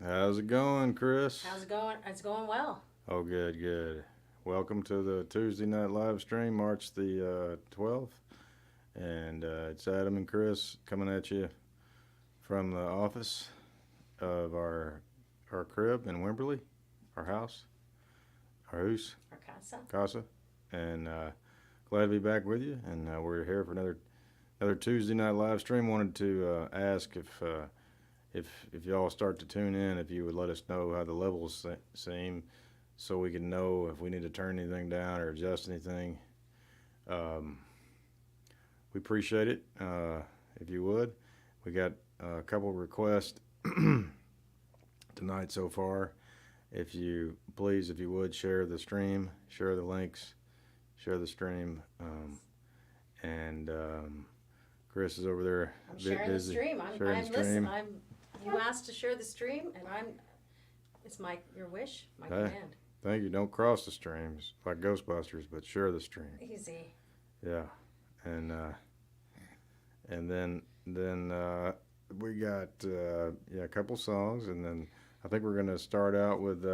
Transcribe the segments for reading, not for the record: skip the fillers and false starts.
How's it going, Chris? How's it going? It's going well. Oh, good, good. Welcome to the Tuesday night live stream, March the 12th. And it's Adam and Chris coming at you from the office of our crib in Wimberley, our house, our house, Our casa. And glad to be back with you. And we're here for another Tuesday night live stream. Wanted to ask if y'all start to tune in, if you would let us know how the levels seem, so we can know if we need to turn anything down or adjust anything. We appreciate it. If you would, we got a couple requests tonight so far. If you would share the stream, share the links, share the stream, and Chris is over there. I'm sharing busy. the stream. I'm listening. You asked to share the stream, and it's your wish, my command. Thank you. Don't cross the streams like Ghostbusters, but share the stream. Easy. Yeah, and then we got a couple songs, and then I think we're gonna start out with.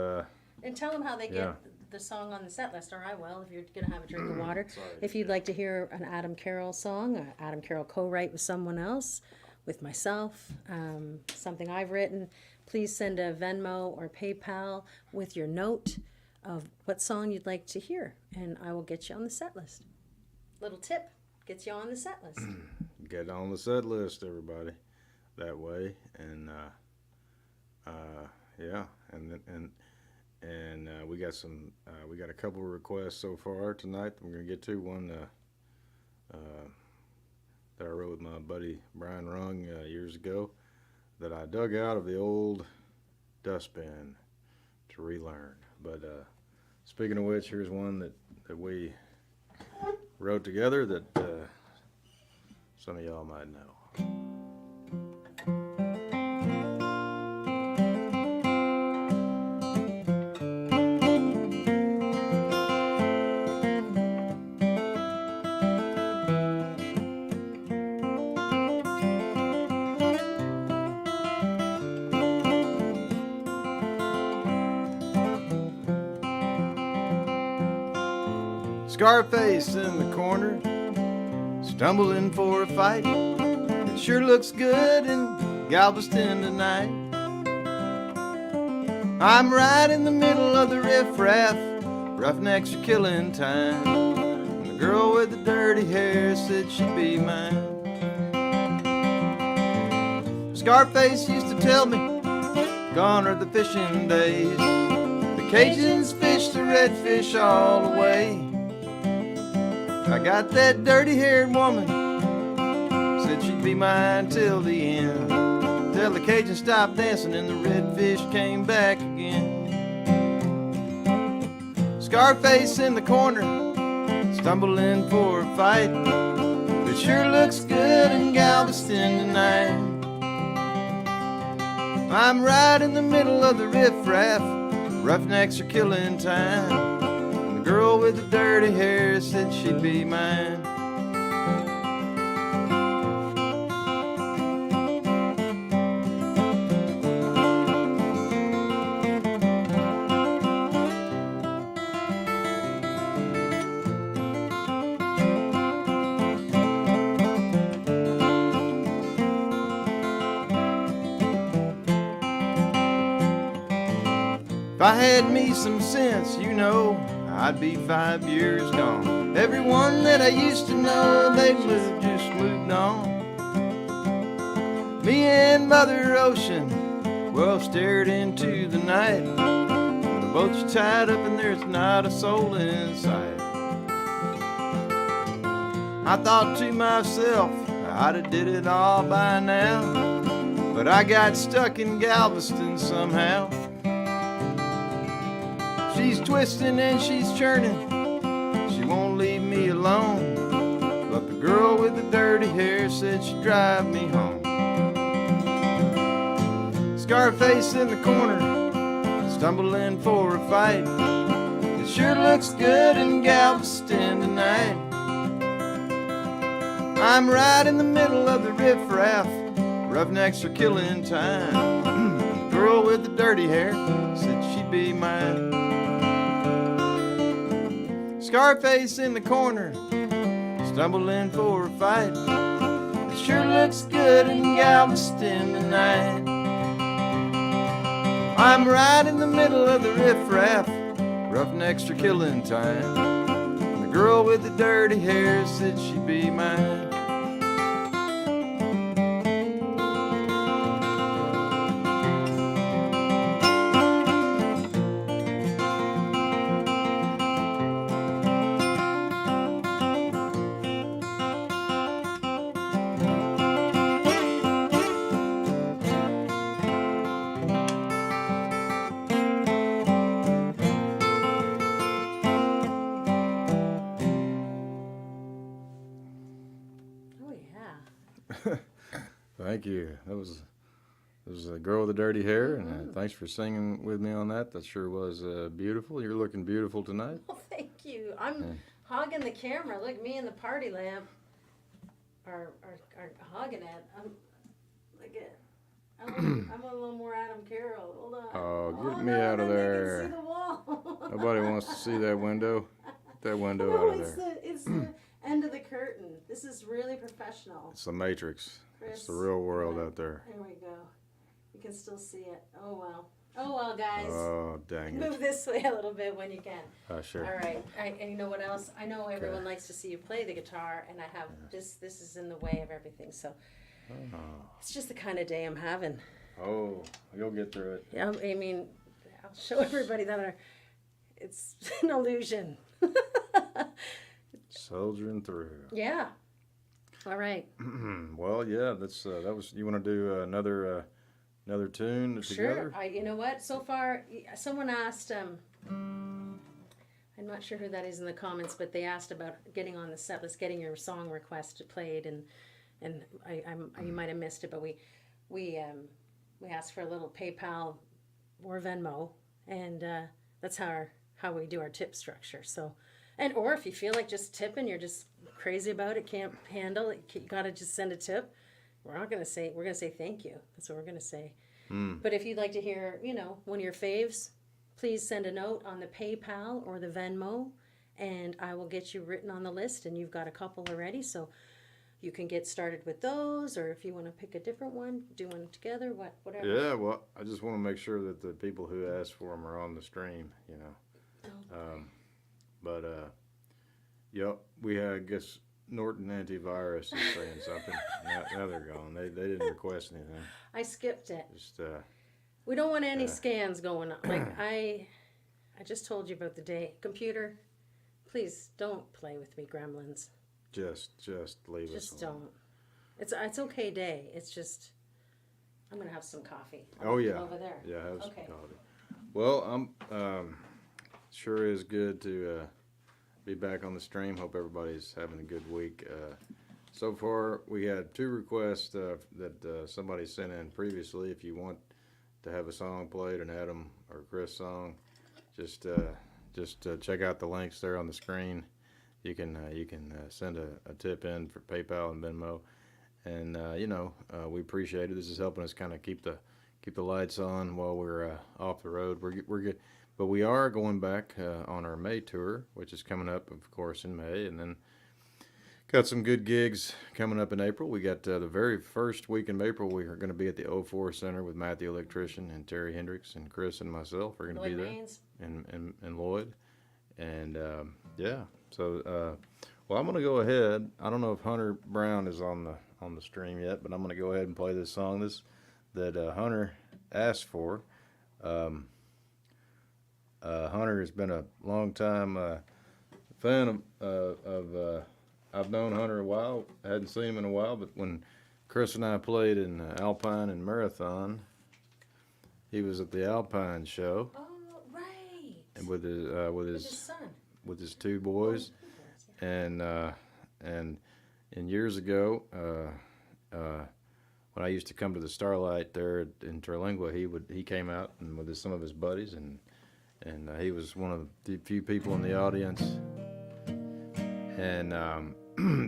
And tell them how they get the song on the set list, or I will, if you're gonna have a drink of water. If you'd like to hear an Adam Carroll song, an Adam Carroll co-write with someone else, with myself, something I've written, please send a Venmo or PayPal with your note of what song you'd like to hear, and I will get you on the set list. Little tip, gets you on the set list. Get on the set list, everybody, that way, and yeah, and we got a couple of requests so far tonight that we're gonna get to. One that I wrote with my buddy Brian Rung years ago, that I dug out of the old dustbin to relearn. But speaking of which, here's one that we wrote together that some of y'all might know. Scarface in the corner, stumbling for a fight. It sure looks good in Galveston tonight. I'm right in the middle of the riffraff, roughnecks are killing time. And the girl with the dirty hair said she'd be mine. Scarface used to tell me, gone are the fishing days. The Cajuns fish the redfish all the way. I got that dirty-haired woman, said she'd be mine till the end, till the Cajun stopped dancing and the redfish came back again. Scarface in the corner, stumbling for a fight. It sure looks good in Galveston tonight. I'm right in the middle of the riffraff, roughnecks are killing time. The girl with the dirty hair said she'd be mine. If I had me some sense, you know, I'd be 5 years gone. Everyone that I used to know, they just moved on. Me and Mother Ocean, well, stared into the night. The boats are tied up and there's not a soul in sight. I thought to myself, I'd have did it all by now, but I got stuck in Galveston somehow. She's twisting and she's churning, she won't leave me alone. But the girl with the dirty hair said she'd drive me home. Scarface in the corner, stumbling for a fight. It sure looks good in Galveston tonight. I'm right in the middle of the riffraff, roughnecks are killing time. The girl with the dirty hair said she'd be mine. Scarface in the corner, stumbled in for a fight. It sure looks good in Galveston tonight. I'm right in the middle of the riffraff, roughnecks are killing time. The girl with the dirty hair said she'd be mine. Thank you. That was a girl with the dirty hair, and thanks for singing with me on that. That sure was beautiful. You're looking beautiful tonight. Well, thank you. I'm hogging the camera. Look, me and the party lamp are hogging it. I'm a little more Adam Carroll. Hold on. Oh, get me out of there. They can see the wall. Nobody wants to see that window. Get that window out of there. It's the end of the curtain. This is really professional. It's the Matrix. Chris, it's the real world out there. There we go. You can still see it. Oh, well. Oh, well, guys. Oh, dang it. Move this way a little bit when you can. Sure. All right. And you know what else? I know everyone likes to see you play the guitar, and I have this is in the way of everything. So it's just the kind of day I'm having. Oh, you'll get through it. Yeah, I mean, I'll show everybody that it's an illusion. Soldiering through. Yeah. All right. Well, yeah, that was. You want to do another tune together? Sure. You know what? So far, someone asked. I'm not sure who that is in the comments, but they asked about getting on the set list, getting your song request played, and you might have missed it, but we asked for a little PayPal or Venmo, and that's how we do our tip structure. So. Or if you feel like just tipping, you're just crazy about it, can't handle it, you gotta just send a tip. We're gonna say thank you. That's what we're gonna say. But if you'd like to hear, one of your faves, please send a note on the PayPal or the Venmo, and I will get you written on the list. And you've got a couple already, so you can get started with those. Or if you want to pick a different one, do one together, whatever. Yeah, well, I just want to make sure that the people who asked for them are on the stream. But, yep, we had, I guess, Norton Antivirus is saying something. Now they're gone. They didn't request anything. I skipped it. Just, we don't want any scans going on. Like, I just told you about the day. Computer, please don't play with me, gremlins. Just leave us alone. Just don't. It's okay day. It's just, I'm going to have some coffee. Oh, yeah. Over there. Yeah, have some coffee. Well, sure is good to be back on the stream. Hope everybody's having a good week. So far, we had 2 requests that somebody sent in previously. If you want to have a song played, an Adam or Chris song, just check out the links there on the screen. You can send a tip in for PayPal and Venmo, and we appreciate it. This is helping us kind of keep the lights on while we're off the road. We're good. But we are going back on our May tour, which is coming up, of course, in May. And then got some good gigs coming up in April. We got the very first week in April, we are going to be at the 04 Center with Matt the Electrician and Terry Hendricks and Chris and myself. We're going to be there. Maines. And Lloyd. And, yeah. So, well, I'm going to go ahead. I don't know if Hunter Brown is on the stream yet, but I'm going to go ahead and play this song that Hunter asked for. Hunter has been a long time fan of I've known Hunter a while. I hadn't seen him in a while, but when Chris and I played in Alpine and Marathon, he was at the Alpine show. Oh, right. And with his son. With his 2 boys. And years ago, when I used to come to the Starlight there in Terlingua, he came out and with some of his buddies, and he was one of the few people in the audience. And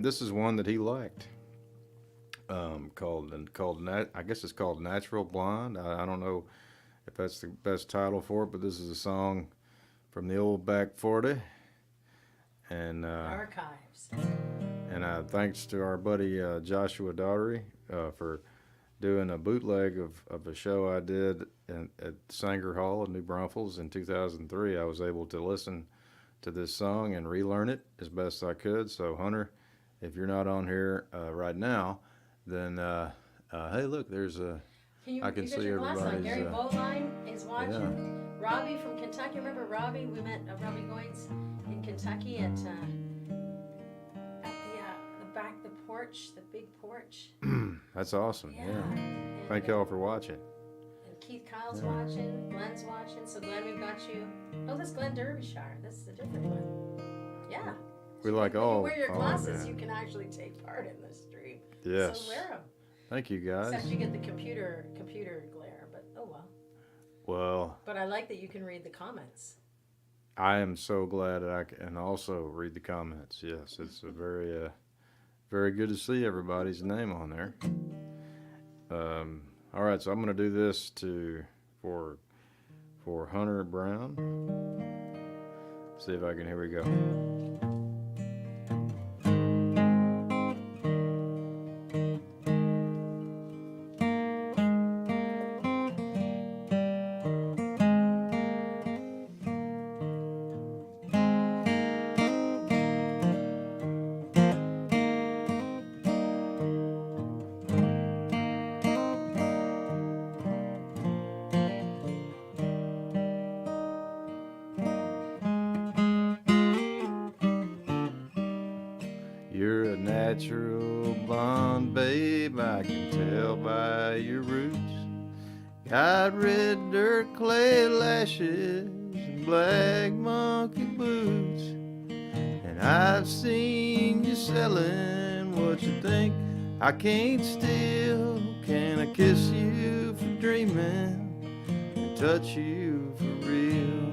this is one that he liked, called I guess it's called Natural Blonde. I don't know if that's the best title for it, but this is a song from the old back 40. And Archives. And thanks to our buddy Joshua Daughtery for doing a bootleg of a show I did at Sanger Hall in New Braunfels in 2003. I was able to listen to this song and relearn it as best I could. So Hunter, if you're not on here right now, then hey, look, there's a. I can see everybody's. Gary Bowline is watching. Yeah. Robbie from Kentucky. Remember Robbie? We met Robbie Goins in Kentucky at the porch, the big porch. That's awesome. Yeah. Thank y'all for watching. And Keith Kyle's watching. Glenn's watching. So Glenn, we've got you. Oh, that's Glenn Derbyshire. This is a different one. Yeah. We like all. If you wear your glasses, you can actually take part in the stream. Yes. So wear them. Thank you, guys. Except you get the computer glare, but oh well. Well. But I like that you can read the comments. I am so glad that I can also read the comments. Yes, it's a very good to see everybody's name on there. All right, so I'm going to do this for Hunter Brown. See if I can. Here we go. You're a natural blonde, babe, I can tell by your roots. Got red dirt clay lashes and black monkey boots. And I've seen you selling what you think I can't steal. Can I kiss you for dreaming and touch you for real?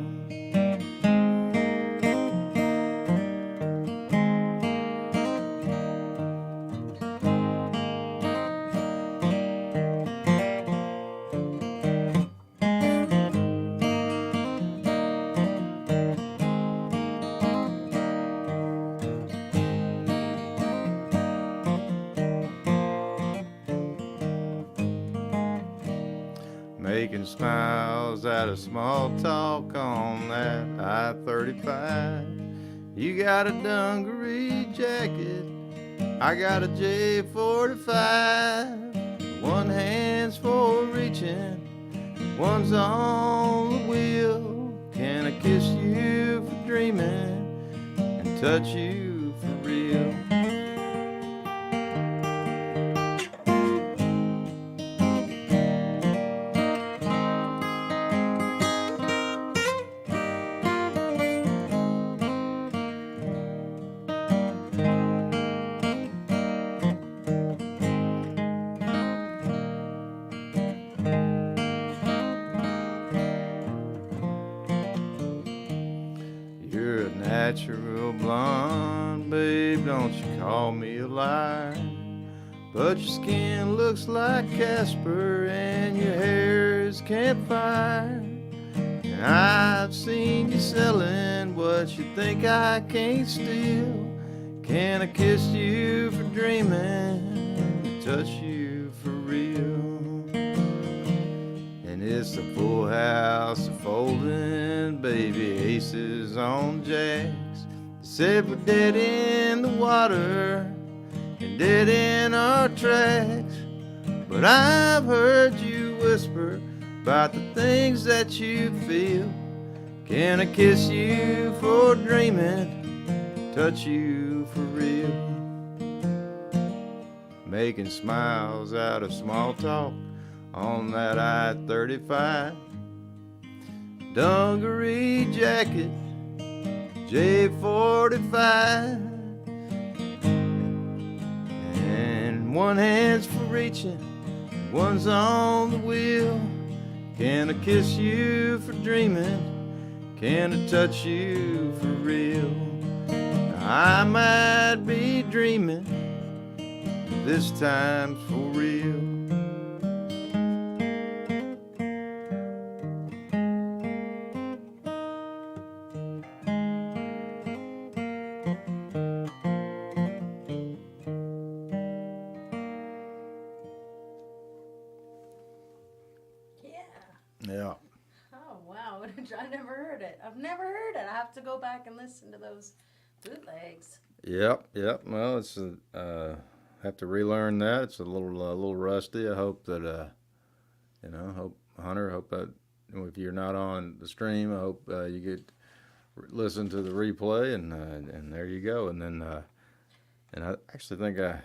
Making smiles out of small talk on that I-35. You got a dungaree jacket, I got a J45. One hand's for reaching, one's on the wheel. Can I kiss you for dreaming and touch you for real? You're a natural blonde, babe, don't you call me a liar. But your skin looks like Casper and your hair is campfire. And I've seen you selling what you think I can't steal. Can I kiss you for dreaming, touch you for real? And it's a full house of folding, baby, aces on jacks. They said we're dead in the water and dead in our tracks. But I've heard you whisper about the things that you feel. Can I kiss you for dreaming, touch you for real? Making smiles out of small talk on that I-35. Dungaree jacket, J45. And one hand's for reaching, one's on the wheel. Can I kiss you for dreaming? Can I touch you for real? I might be dreaming, this time's for real. Yeah. Oh wow, I never heard it. I've never heard it. I have to go back and listen to those bootlegs. Yep. Well, it's have to relearn that. It's a little rusty. I hope that hope Hunter. Hope that if you're not on the stream, I hope you get listen to the replay and there you go. And then and I actually think I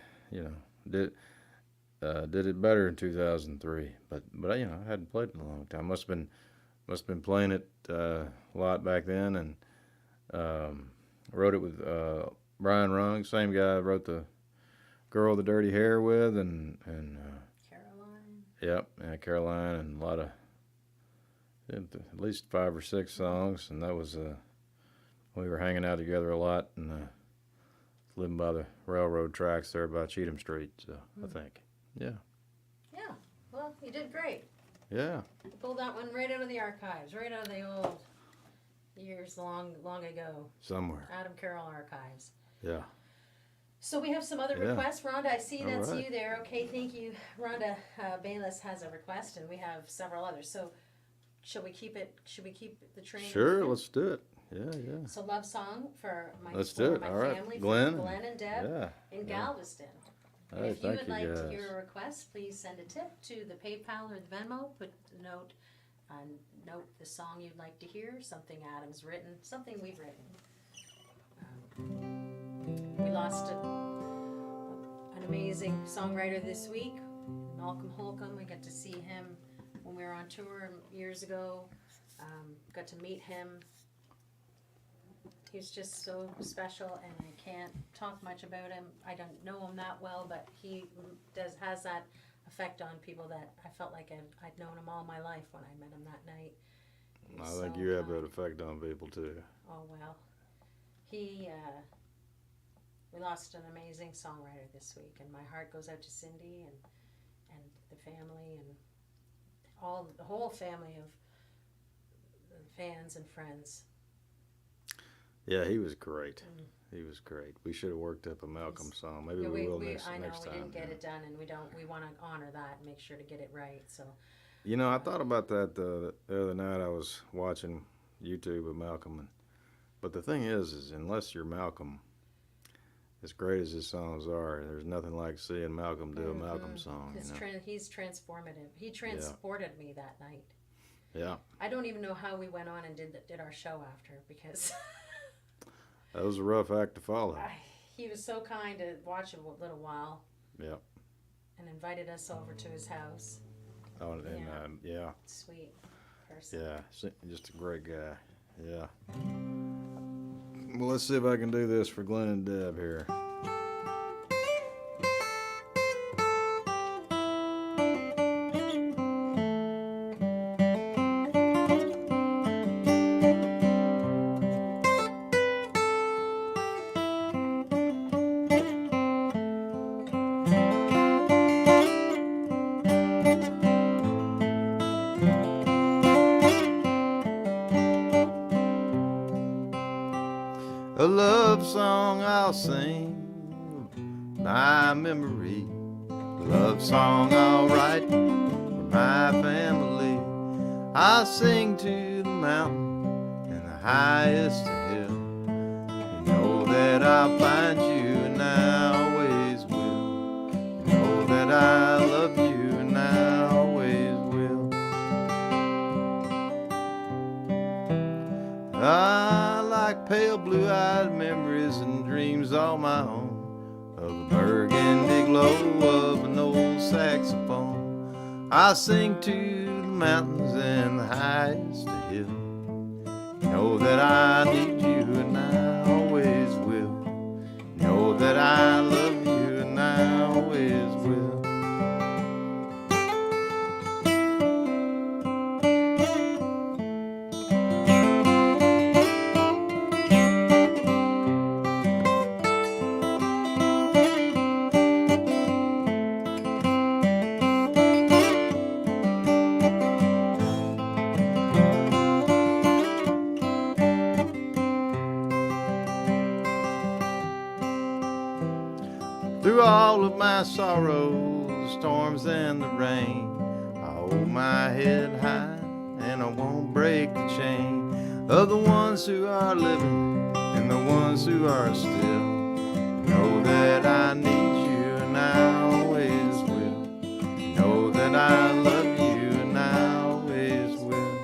did. Did it better in 2003, but I hadn't played it in a long time. Must have been playing it a lot back then, and wrote it with Brian Rung, same guy I wrote the Girl with the Dirty Hair with, and Caroline. Yep, yeah, Caroline, and a lot of at least 5 or 6 songs, and that was we were hanging out together a lot and living by the railroad tracks there by Cheatham Street. So I think. Yeah. Yeah. Well, you did great. Yeah. You pulled that one right out of the archives, right out of the old years long ago. Somewhere. Adam Carroll archives. Yeah. So we have some other Yeah. requests. Rhonda, I see that's right. you there. Okay, thank you. Rhonda Bayless has a request, and we have several others. So should we keep it? Should we keep the train? Sure, moving? let's do it. Yeah. So love song for my, Let's for do it. my All right. family, Glenn. for Glenn and Deb Yeah. in Yeah. Galveston. All And right, if you would thank you, like to guys. hear a request, please send a tip to the PayPal or the Venmo. Put a note the song you'd like to hear, something Adam's written, something we've written. We lost an amazing songwriter this week, Malcolm Holcomb. We got to see him when we were on tour years ago. Got to meet him. He's just so special, and I can't talk much about him. I don't know him that well, but he has that effect on people that I felt like I'd known him all my life when I met him that night. I think you have that effect on people too. Oh well, we lost an amazing songwriter this week, and my heart goes out to Cindy and the family and the whole family of fans and friends. Yeah, he was great. He was great. We should have worked up a Malcolm song. Maybe we will next time. I know we didn't get it done, and we want to honor that and make sure to get it right. So. I thought about that the other night. I was watching YouTube of Malcolm, but the thing is unless you're Malcolm, as great as his songs are, there's nothing like seeing Malcolm do a Malcolm song. He's transformative. He transported me that night. Yeah. I don't even know how we went on and did our show after, because that was a rough act to follow. He was so kind to watch a little while. Yeah. And invited us over to his house. Oh, and yeah. Sweet person. Yeah, just a great guy. Yeah. Well, let's see if I can do this for Glenn and Deb here. A love song I'll sing, my memory. A love song I'll write for my family. I'll sing to the mountain and the highest hill. You know that I'll find you and I always will. You know that I love you and I always will. I like pale blue-eyed memories and dreams all my own of a burgundy glow of an old saxophone. I sing to the mountains and the highest hill. You know that I need you and I always will. You know that I love you and I always will. Through all of my sorrows, the storms and the rain, I hold my head high and I won't break the chain of the ones who are living and the ones who are still. Know that I need you and I always will. Know that I love you and I always will.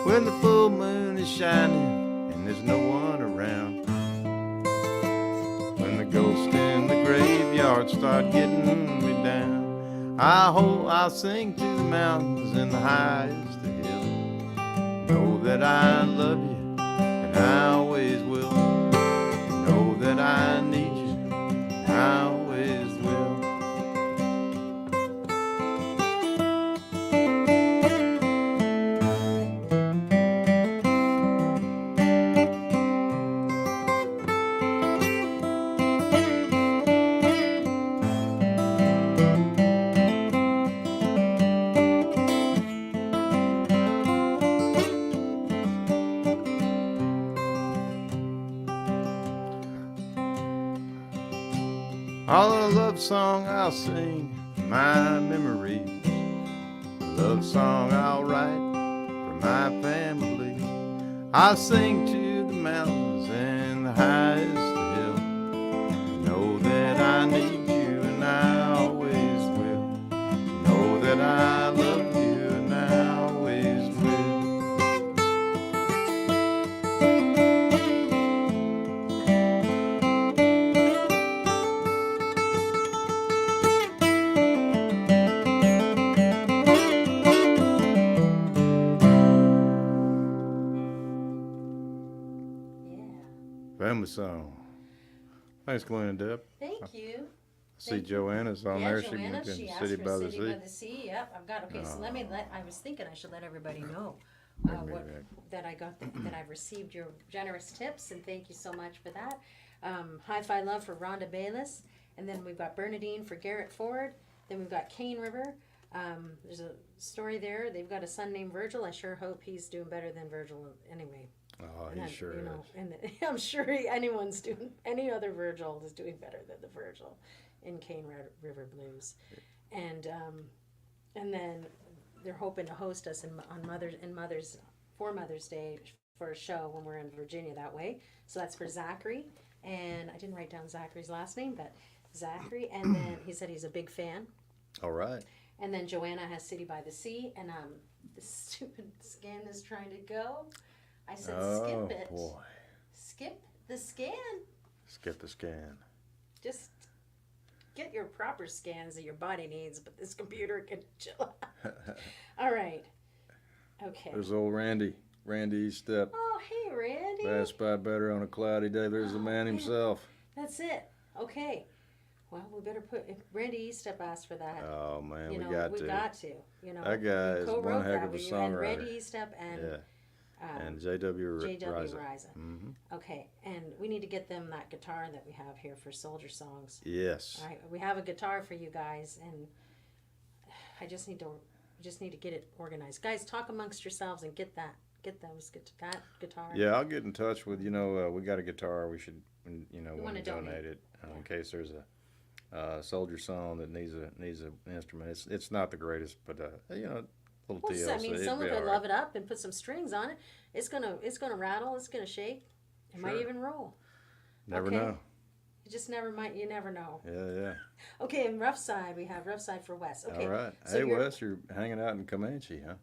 When the full moon is shining and there's no one around, when the ghosts in the graveyard start getting me down, I'll sing to the mountains and the highs the hills. Know that I love you and I always will. Know that I need you, I always will. All the love song I'll sing, my memories. The love song I'll write for my family. I'll sing to the mountains and the highest hill. Know that I need you and I always will. Know that I love you and I always will. Family song. Thanks, Glenn and Deb. Thank you. See Joanna's on there. Joanna, she she went asked to City for by the City Sea. by the Sea. Yep, I've got. Okay, so I was thinking I should let everybody know that I got that I've received your generous tips, and thank you so much for that. Hi-Fi love for Rhonda Bayless, and then we've got Bernadine for Garrett Ford. Then we've got Cane River. There's a story there. They've got a son named Virgil. I sure hope he's doing better than Virgil anyway. Oh, he sure is. And I'm sure any other Virgil is doing better than the Virgil in Cane River Blues. And then they're hoping to host us for Mother's Day for a show when we're in Virginia that way. So that's for Zachary. And I didn't write down Zachary's last name, but Zachary. And then he said he's a big fan. All right. And then Joanna has City by the Sea. And the stupid scan is trying to go. I said, skip it. Oh, boy. Skip the scan. Skip the scan. Just get your proper scans that your body needs, but this computer can chill out. All right. Okay. There's old Randy. Randy Eastep. Oh, hey, Randy. Passed by better on a cloudy day. There's the man himself. That's it. Okay. Well, we better put. If Randy Eastep asked for that. Oh, man, we got to. That guy is one heck of a songwriter. And Randy Eastep and J.W. Riza. Mm-hmm. Okay, and we need to get them that guitar that we have here for Soldier Songs. Yes. All right, we have a guitar for you guys, and I just need to get it organized. Guys, talk amongst yourselves and get that guitar. Yeah, I'll get in touch with, we got a guitar. We should, want to donate it in case there's a soldier song that needs an instrument. It's not the greatest, but little TLC. I mean, someone could love it up and put some strings on it. It's gonna rattle. It's gonna shake. It might even roll. Never know. You never know. Yeah. Okay, and Rough Side, we have Rough Side for Wes. Okay. All right. So hey, Wes, you're hanging out in Comanche, huh?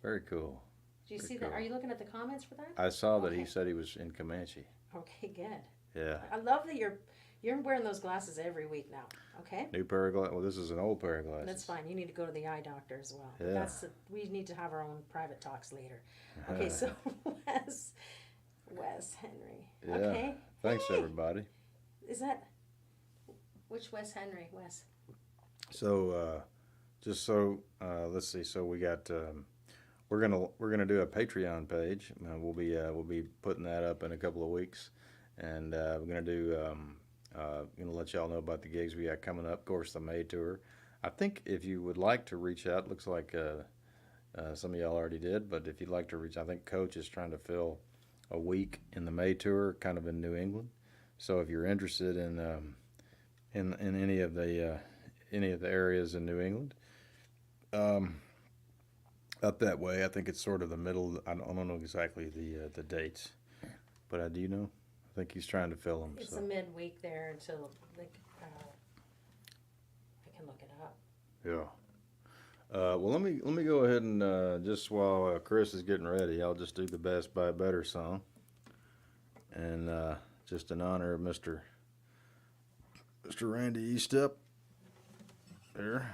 Very cool. Do you see that? Are you looking at the comments for that? I saw that he said he was in Comanche. Okay, good. Yeah. I love that you're wearing those glasses every week now. Okay. New pair of glasses. Well, this is an old pair of glasses. That's fine. You need to go to the eye doctor as well. Yeah. We need to have our own private talks later. Okay, so Wes Henry. Yeah. Okay. Thanks, everybody. Is that which Wes Henry? Wes. So, let's see. So we got. We're gonna do a Patreon page. We'll be putting that up in a couple of weeks, and we're gonna do. Gonna let y'all know about the gigs we got coming up. Of course, the May tour. I think if you would like to reach out, looks like some of y'all already did. But if you'd like to reach, I think Coach is trying to fill a week in the May tour, kind of in New England. So if you're interested in any of the any of the areas in New England. Up that way, I think it's sort of the middle. I don't know exactly the dates, but I do know. I think he's trying to fill them. It's so. a midweek there until like I can look it up. Yeah. Well, let me go ahead and just while Chris is getting ready, I'll just do the Best Buy Better song, and just in honor of Mr. Randy Eastup. There.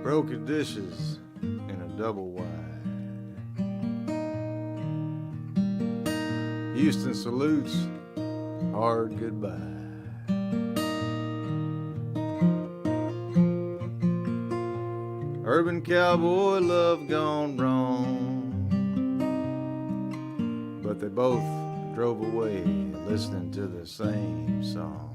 Broken dishes in a double wide. Houston salutes, hard goodbye. Urban cowboy love gone wrong, but they both drove away listening to the same song.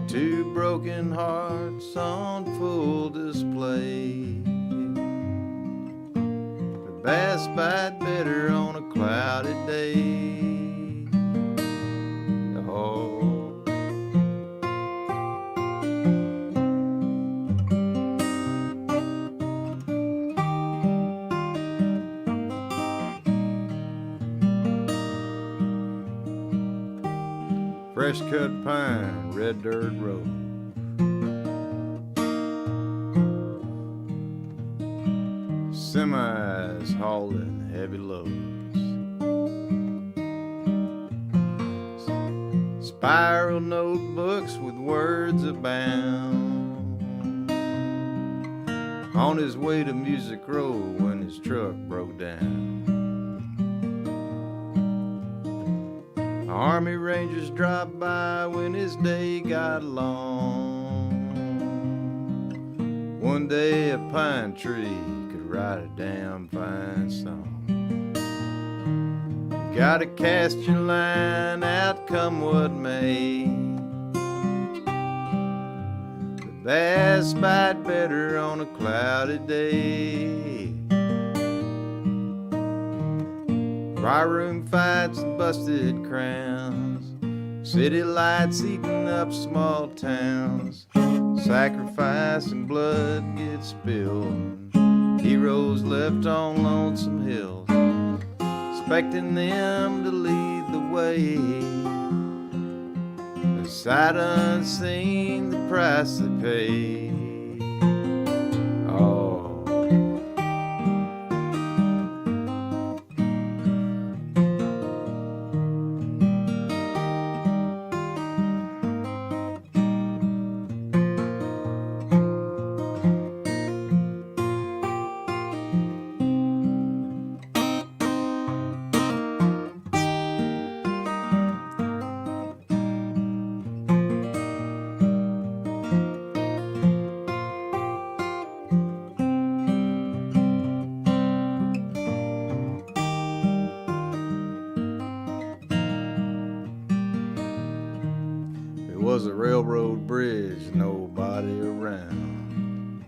Two broken hearts on full display. The bass bite better on a cloudy day. Oh. Fresh cut pine, red dirt road. Semis hauling heavy loads. Spiral notebooks with words abound. On his way to Music Row when his truck broke down. Army Rangers dropped by when his day got long. One day a pine tree could write a damn fine song. You gotta cast your line out, come what may. The bass bite better on a cloudy day. Fire room fights and busted crowns. City lights eating up small towns. Sacrifice and blood gets spilled. Heroes left on lonesome hills, expecting them to lead the way. The sight unseen, the price they pay. Oh. Was a railroad bridge, nobody around.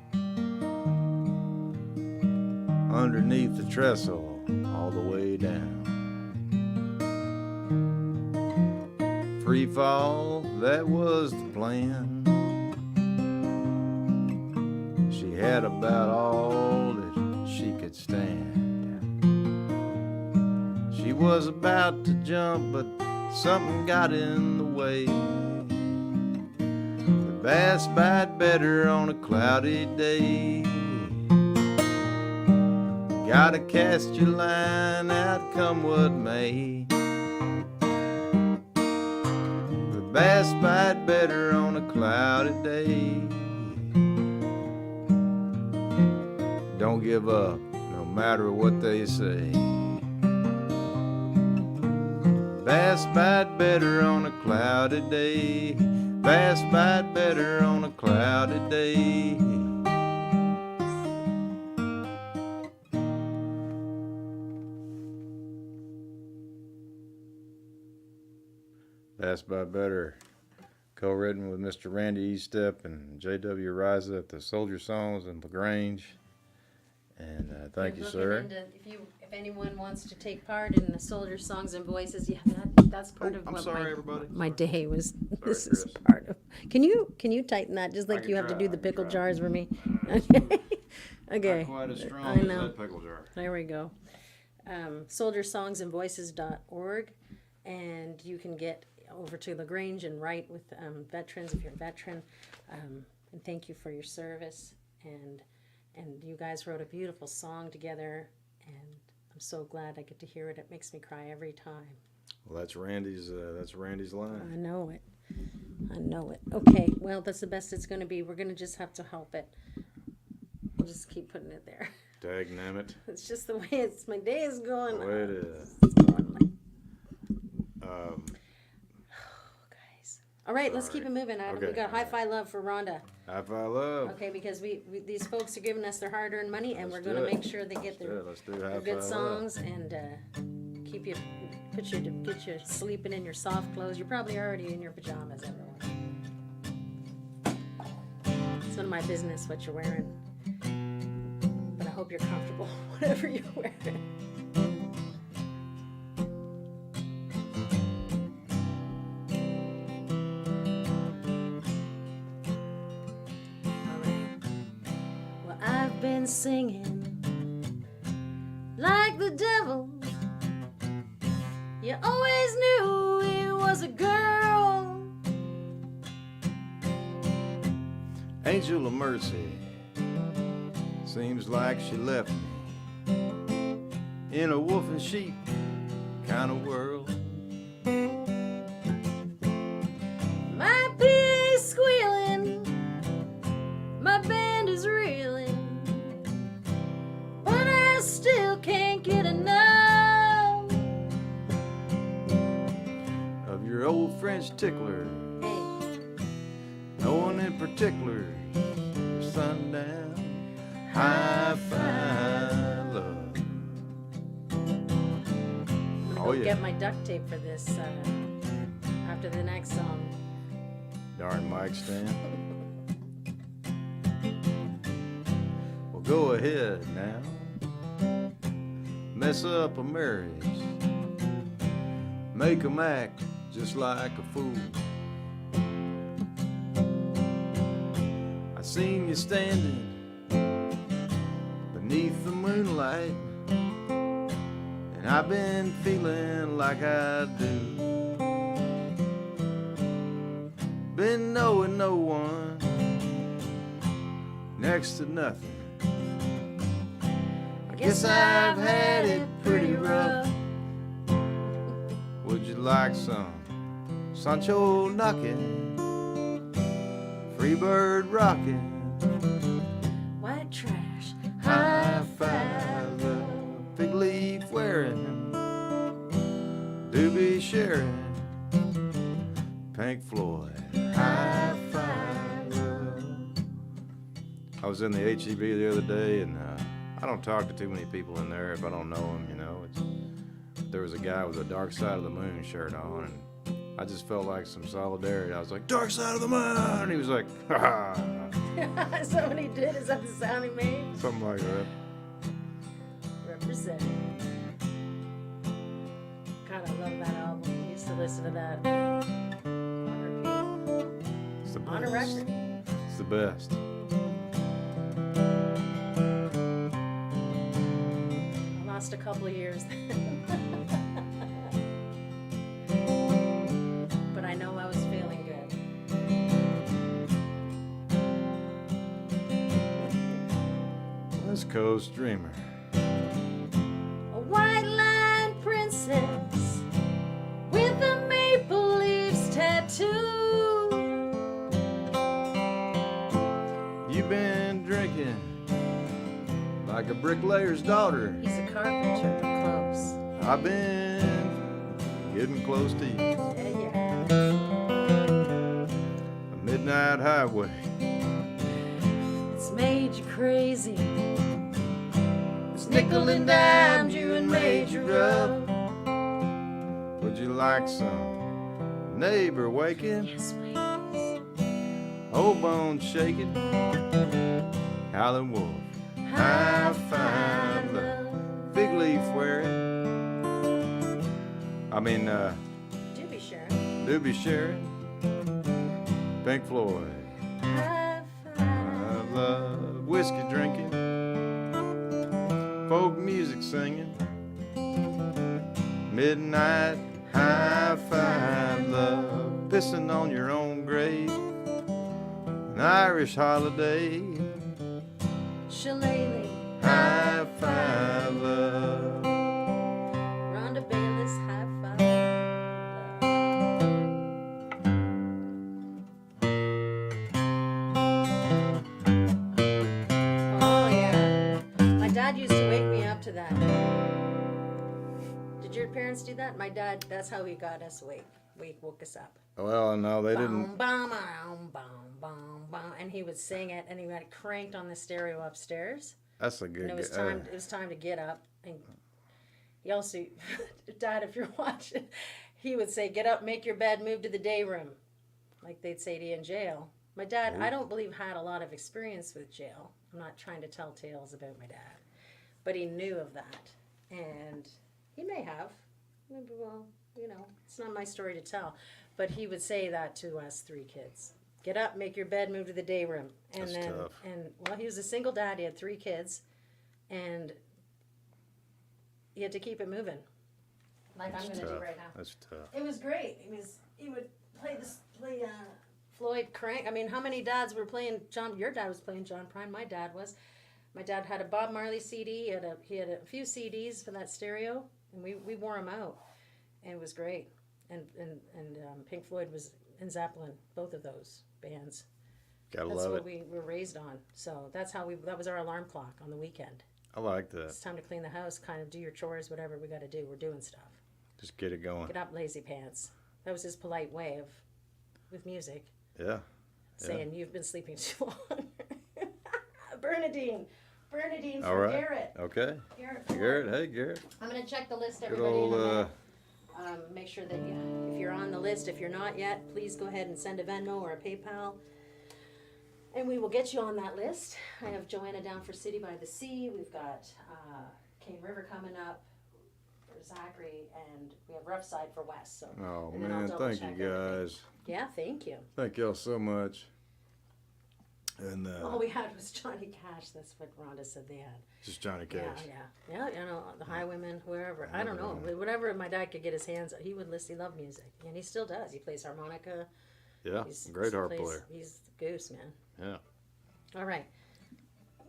Underneath the trestle, all the way down. Free fall, that was the plan. She had about all that she could stand. She was about to jump, but something got in the way. Bass bite better on a cloudy day. Gotta cast your line out, come what may. The bass bite better on a cloudy day. Don't give up, no matter what they say. Pass by it better on a cloudy day. Pass by it better on a cloudy day. Pass by better. Co-written with Mr. Randy Estep and J.W. Riza at the Soldier Songs in LaGrange. And thank you, sir. If anyone wants to take part in the Soldier Songs and Voices, yeah, that's part of I'm what sorry, everybody. my day was. Sorry, This Chris. is part of. Can you tighten that just like can you have to try, do I the can pickle try. jars for me? Okay. Okay. Not quite as strong I as know. that pickle jar. There we go. SoldierSongsAndVoices.org, and you can get over to LaGrange and write with veterans if you're a veteran. And thank you for your service. And you guys wrote a beautiful song together, and I'm so glad I get to hear it. It makes me cry every time. Well, that's Randy's line. I know it. I know it. Okay, well, that's the best it's going to be. We're going to just have to help it. We'll just keep putting it there. Dagnammit. It's just the way my day is going. The way it is. It's going like... guys. All right, let's keep it moving, Adam. Okay. We got high-fi love for Rhonda. High-fi love. Okay, because we these folks are giving us their hard-earned money, and Let's we're going do to it. make sure they get their Let's do high-fi good love. songs and get you sleeping in your soft clothes. You're probably already in your pajamas, everyone. It's none of my business what you're wearing, but I hope you're comfortable whatever you're wearing. All right. Well, I've been singing like the devil. You always knew it was a girl. Angel of Mercy. Seems like she left me in a wolf and sheep kind of world. My PA squealing, my band is reeling, but I still can't get enough Of your old French tickler. Hey, No one in particular. Sundown. High-fi love. I'm Oh, gonna yeah. get my duct tape for this after the next song. Darn mic stand. Well, go ahead now. Mess up a marriage. Make 'em act just like a fool. I seen you standing beneath the moonlight, and I've been feeling like I do. Been knowing no one, next to nothing. I guess I've had it pretty rough. Would you like some Sancho knocking, Freebird rocking, White trash, high-fi love, big leaf wearing, doobie sharing, Pink Floyd, high-fi love. I was in the HEB the other day, and I don't talk to too many people in there if I don't know them, you know. There was a guy with a Dark Side of the Moon shirt on, and I just felt like some solidarity. I was like, Dark Side of the Moon! And he was like, ha ha! Is that what he did? Is that the sound he made? Something like that. Represent. God, I love that album. I used to listen to that on repeat. It's the On a best. record. It's the best. I lost a couple of years but I know I was feeling good. West Coast Dreamer. A white line princess with a maple leaves tattoo. You've been drinking like a bricklayer's daughter. He's a carpenter, close. I've been getting close to you. Yeah. A midnight highway. It's made you crazy. It's nickel and dimed you and made you rough. Would you like some neighbor waking? Yes, please. Old bones shaking. Howling wolf. High five love. Fig leaf wearing. Do be sharing. Doobie sharing. Pink Floyd. High I five. love whiskey drinking. Folk music singing. Midnight high five love. Pissing on your own grave. An Irish holiday. Shillelagh. High five love. Rhonda Bayless. High five. Oh yeah. My dad used to wake me up to that. Did your parents do that? My dad, that's how he got us awake. Woke us up. Well, no, they didn't. Bum, bum, bum, bum, bum, and he would sing it, and he had it cranked on the stereo upstairs. That's a good. And it was time. It was time to get up. And he also, Dad, if you're watching, he would say, "Get up, make your bed, move to the day room," like they'd say to you in jail. My dad, I don't believe, had a lot of experience with jail. I'm not trying to tell tales about my dad, but he knew of that, and he may have. Maybe, well, you know, it's not my story to tell, but he would say that to us 3 kids. Get up, make your bed, move to the day room. And That's then, tough. and well, he was a single dad. He had 3 kids, and he had to keep it moving, like That's I'm going to tough. do right now. That's tough. It was great. He would play Floyd Crank. I mean, how many dads were playing John? Your dad was playing John Prine. My dad was. My dad had a Bob Marley CD. He had a few CDs for that stereo, and we wore them out, and it was great. And Pink Floyd was in Zeppelin, both of those bands. Gotta That's love what it. we were raised on. So that was our alarm clock on the weekend. I like that. It's time to clean the house, kind of do your chores, whatever we got to do. We're doing stuff. Just get it going. Get up, lazy pants. That was his polite way of, with music, Yeah. saying you've been sleeping too long. Bernadine All from right. Garrett. Okay. Garrett. Garrett. Hey, Garrett. I'm gonna check the list, Good everybody. old. in a minute. Make sure that if you're on the list, if you're not yet, please go ahead and send a Venmo or a PayPal, and we will get you on that list. I have Joanna down for City by the Sea. We've got Cane River coming up for Zachary, and we have Rough Side for Wes. So. Oh And then I'll man, double thank you check everything. guys. Yeah, thank you. Thank y'all so much. And All we had was Johnny Cash. That's what Rhonda said they had. just Johnny Cash. Yeah. You know, the Highwaymen, whoever. I don't know. Whatever my dad could get his hands on, he would listen. He loved music. And he still does. He plays harmonica. Yeah, great harp player. He's the goose, man. Yeah. All right.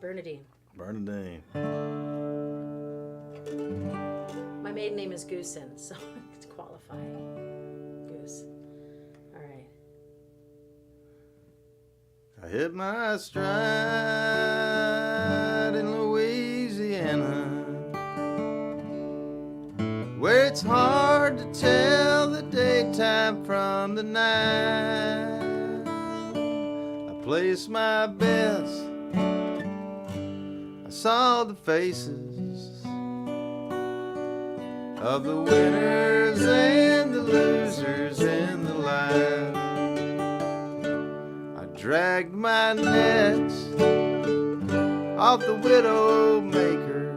Bernadine. Bernadine. My maiden name is Goosen, so to qualify. Goose. All right. I hit my stride in Louisiana, where it's hard to tell the daytime from the night. I placed my bets, I saw the faces of the winners and the losers in the line. Dragged my nets off the widow maker,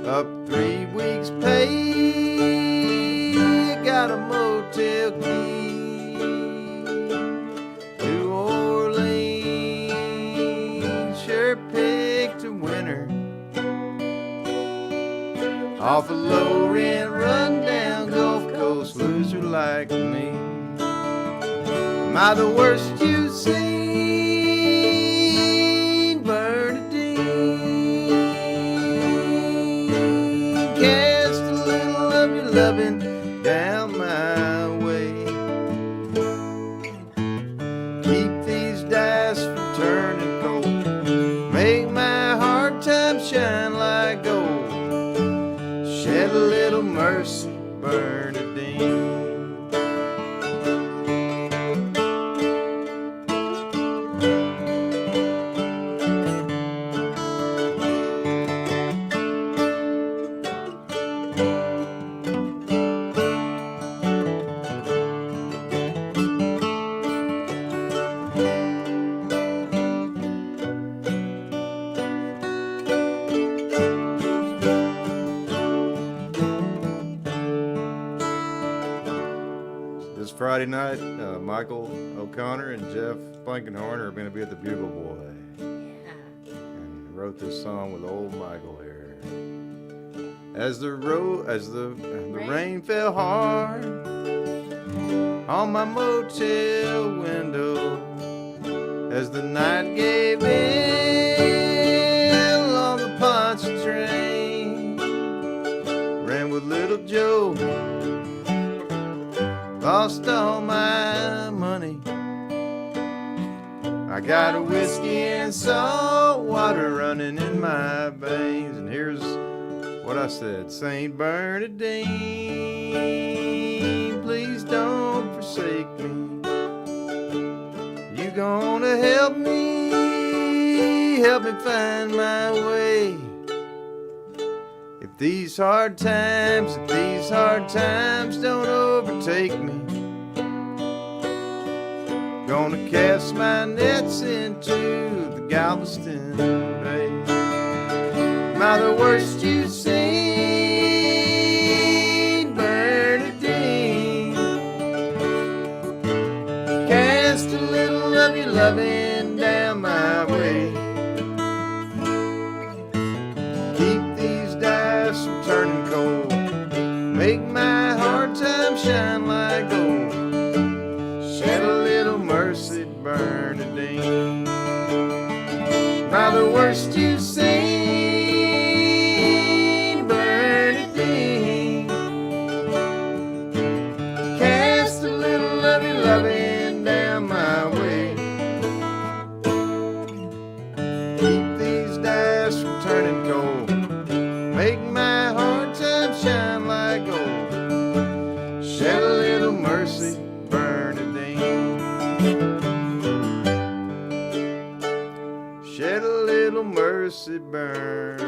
up 3 weeks' pay. Got a motel key, New Orleans sure picked a winner off a low rent, rundown Gulf Coast loser like me. Am I the worst you've seen, Bernadine? Cast a little of your loving down my way. Keep these dice from turning cold. Make my hard times shine like gold. Shed a little mercy, Bernadine. This Friday night, Michael O'Connor and Jeff Blankenhorn are going to be at the Bugle Boy. Yeah. And wrote this song with old Michael here. As the rain fell hard on my motel window, as the night gave in on the Pontchartrain, ran with little Joe, lost all my money. I got a whiskey and salt water running in my veins. And here's what I said: St. Bernadine, please don't forsake me. You gonna help me find my way. If these hard times don't overtake me, gonna cast my nets into the Galveston Bay. Am I the worst you've seen, Bernadine? Cast a little of your loving down my way. Keep these dice from turning cold. Make my hard times shine like gold. Shed a little mercy, Bernadine. Am I the worst you've seen, Bernadine? Cast a little of your loving down my way. Keep these dice from turning cold. Make my hard times shine like gold. Shed a little mercy, Bernadine. Shed a little mercy, Bernadine.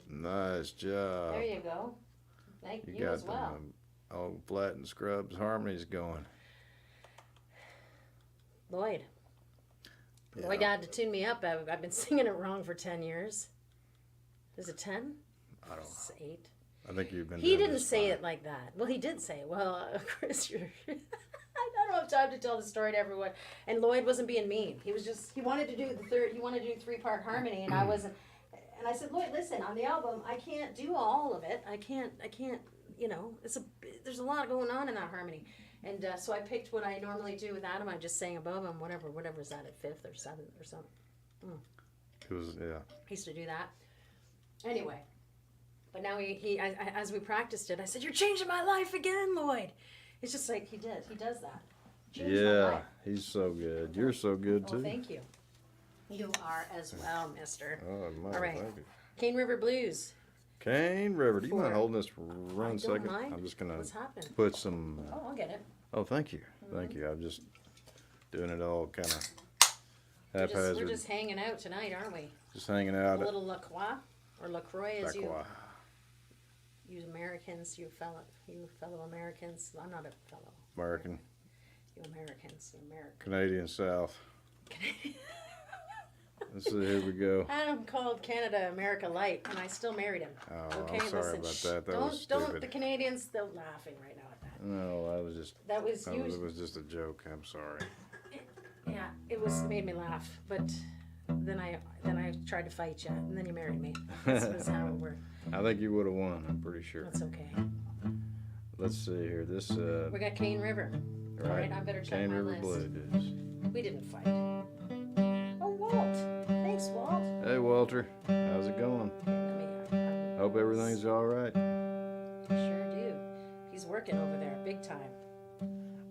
Nice job. There you go. Thank you got as well. the old Flat and Scrubs harmonies going. Lloyd. Yeah. Lloyd had to tune me up. I've been singing it wrong for 10 years. Is it 10? I don't know. It's 8. I think you've been. He doing didn't this say fine. it like that. Well, he did say it. Well, Chris, you're... I don't have time to tell the story to everyone. And Lloyd wasn't being mean. He was just... He wanted to do the third... He wanted to do 3-part harmony, and I wasn't... And I said, Lloyd, listen, on the album, I can't do all of it. I can't, you know, there's a lot going on in that harmony. And so I picked what I normally do with Adam. I just sang above him, whatever's that at 5th or 7th or something. It was, yeah. I used to do that. Anyway, but now as we practiced it, I said, "You're changing my life again, Lloyd." It's just like he does that. Changed my Yeah, life. he's so good. You're so good Oh, too. thank you. You are as well, mister. Oh, my, All right. thank you. Cane River Blues. Cane River, do you mind For- holding this for one second? mind. I'm just gonna What's happening? put some. Oh, I'll get it. Oh, thank you, thank you. I'm just doing it all kind of We're haphazard. just hanging out tonight, aren't we? Just hanging A out. little La Croix, or LaCroix, as you Americans, you fellow Americans. I'm not a fellow. American, You Americans, you American. Canadian South. Let's see, here we go. Adam called Canada America Light, and I still married him. Oh, Okay, I'm sorry listen, about that. That don't, was don't. stupid. The Canadians, they're laughing right now at that. No, I was just. That was you. It was just a joke. I'm sorry. Yeah, it made me laugh, but then I tried to fight you, and then you married me. This was how it worked. I think you would have won. I'm pretty sure. That's okay. Let's see here. This. We got Cane River. All right, I better check Cane my River list. Blues. We didn't fight. Oh, Walt. Thanks, Walt. Hey, Walter. How's it going? I Hope everything's all right. Sure do. He's working over there big time.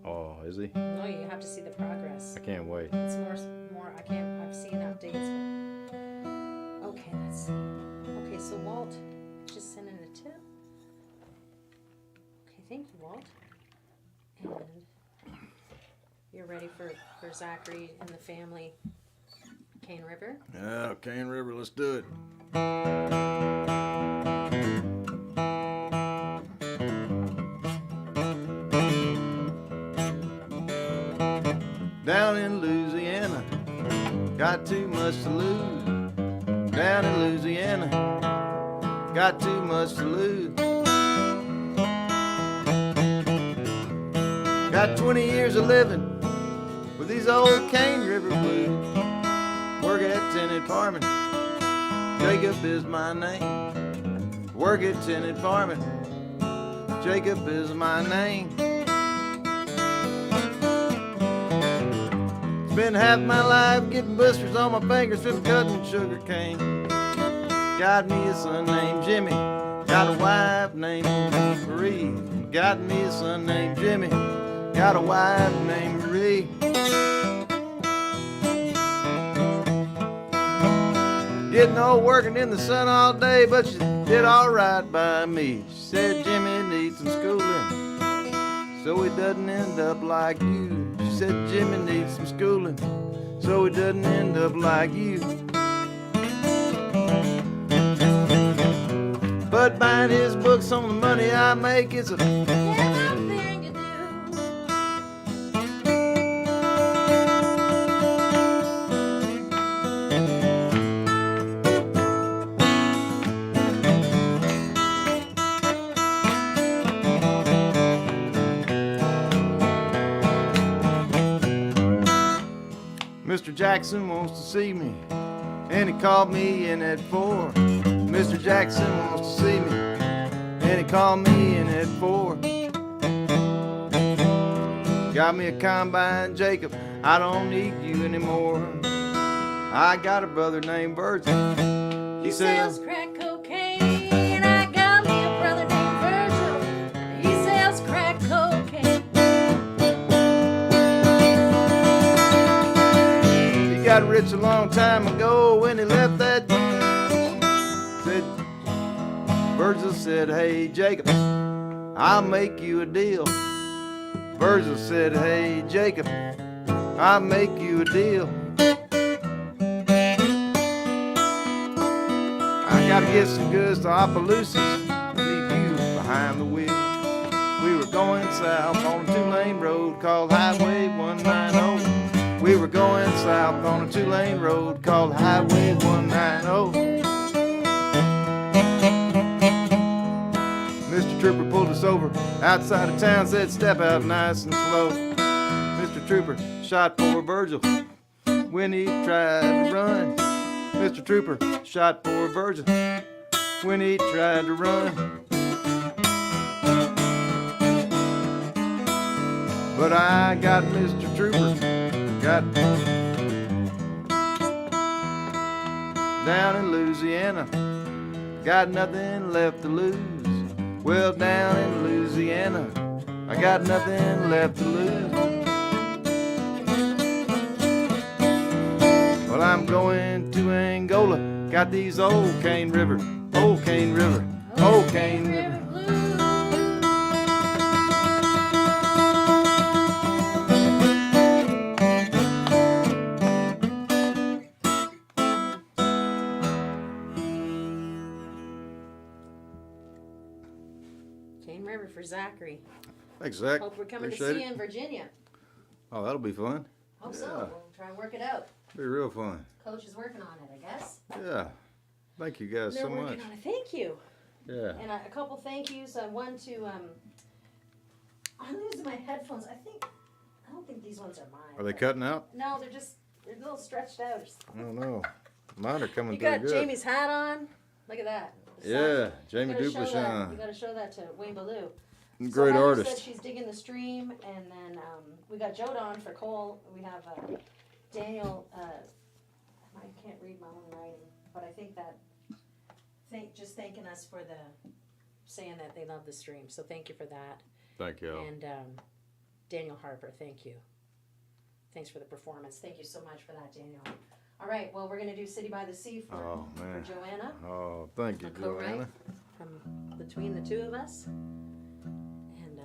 Oh, is he? No, you have to see the progress. I can't wait. It's more. I can't. I've seen updates, but Walt. And you're ready for Zachary and the family, Cane River? Yeah, Cane River, let's do it. Down in Louisiana, got too much to lose. Down in Louisiana, got too much to lose. Got 20 years of living with these old Cane River blues. Work at tenant farming, Jacob is my name. Work at tenant farming, Jacob is my name. Spent half my life getting blisters on my fingers from cutting sugar cane. Got me a son named Jimmy, got a wife named Marie. Got me a son named Jimmy, got a wife named Marie. Getting old working in the sun all day, but she did all right by me. She said Jimmy needs some schooling, so he doesn't end up like you. She said Jimmy needs some schooling, so he doesn't end up like you. But buying his books on the money I make is a thing to do. Mr. Jackson wants to see me, and he called me in at 4. Mr. Jackson wants to see me, and he called me in at 4. Got me a combine, Jacob, I don't need you anymore. I got a brother named Virgil. He sells crack cocaine. I got me a brother named Virgil. He sells crack cocaine. He got rich a long time ago when he left that. Virgil said, hey Jacob, I'll make you a deal. Virgil said, hey Jacob, I'll make you a deal. I gotta get some goods to Opelousas, leave you behind the wheel. We were going south on a 2-lane road called Highway 190. We were going south on a 2-lane road called Highway 190. Mr. Trooper pulled us over outside of town, said step out nice and slow. Mr. Trooper shot poor Virgil when he tried to run. Mr. Trooper shot poor Virgil when he tried to run. But I got Mr. Trooper, got down in Louisiana, got nothing left to lose. Well, down in Louisiana, I got nothing left to lose. Well, I'm going to Angola, got these old Cane River, old Cane River, old Cane River. Cane River for Zachary. Thanks, Zach. Hope we're coming Appreciate to see it. you in Virginia. Oh, that'll be fun. Hope Yeah. so. We'll try and work it out. Be real fun. Coach is working on it, I guess. Yeah. Thank you guys They're so working much. on it. Thank you. Yeah. And a couple thank yous. One to I'm losing my headphones. I don't think these ones are mine. Are they cutting out? No, they're a little stretched out. I don't know. Mine are coming You pretty got good. Jamie's hat on. Look at that. The sun. Yeah, Jamie You gotta show that- You Duplashan. got to show that to Wayne Ballou. Great Heather artist. said she's digging the stream, and then we got Jodan for Cole. We have Daniel. I can't read my own writing, but I think that just thanking us for saying that they love the stream. So thank you for that. Thank you. And Daniel Harper, thank you. Thanks for the performance. Thank you so much for that, Daniel. All right, well, we're going to do City by the Sea for Joanna. Oh, thank you, A co-write Joanna. from between the two of us. And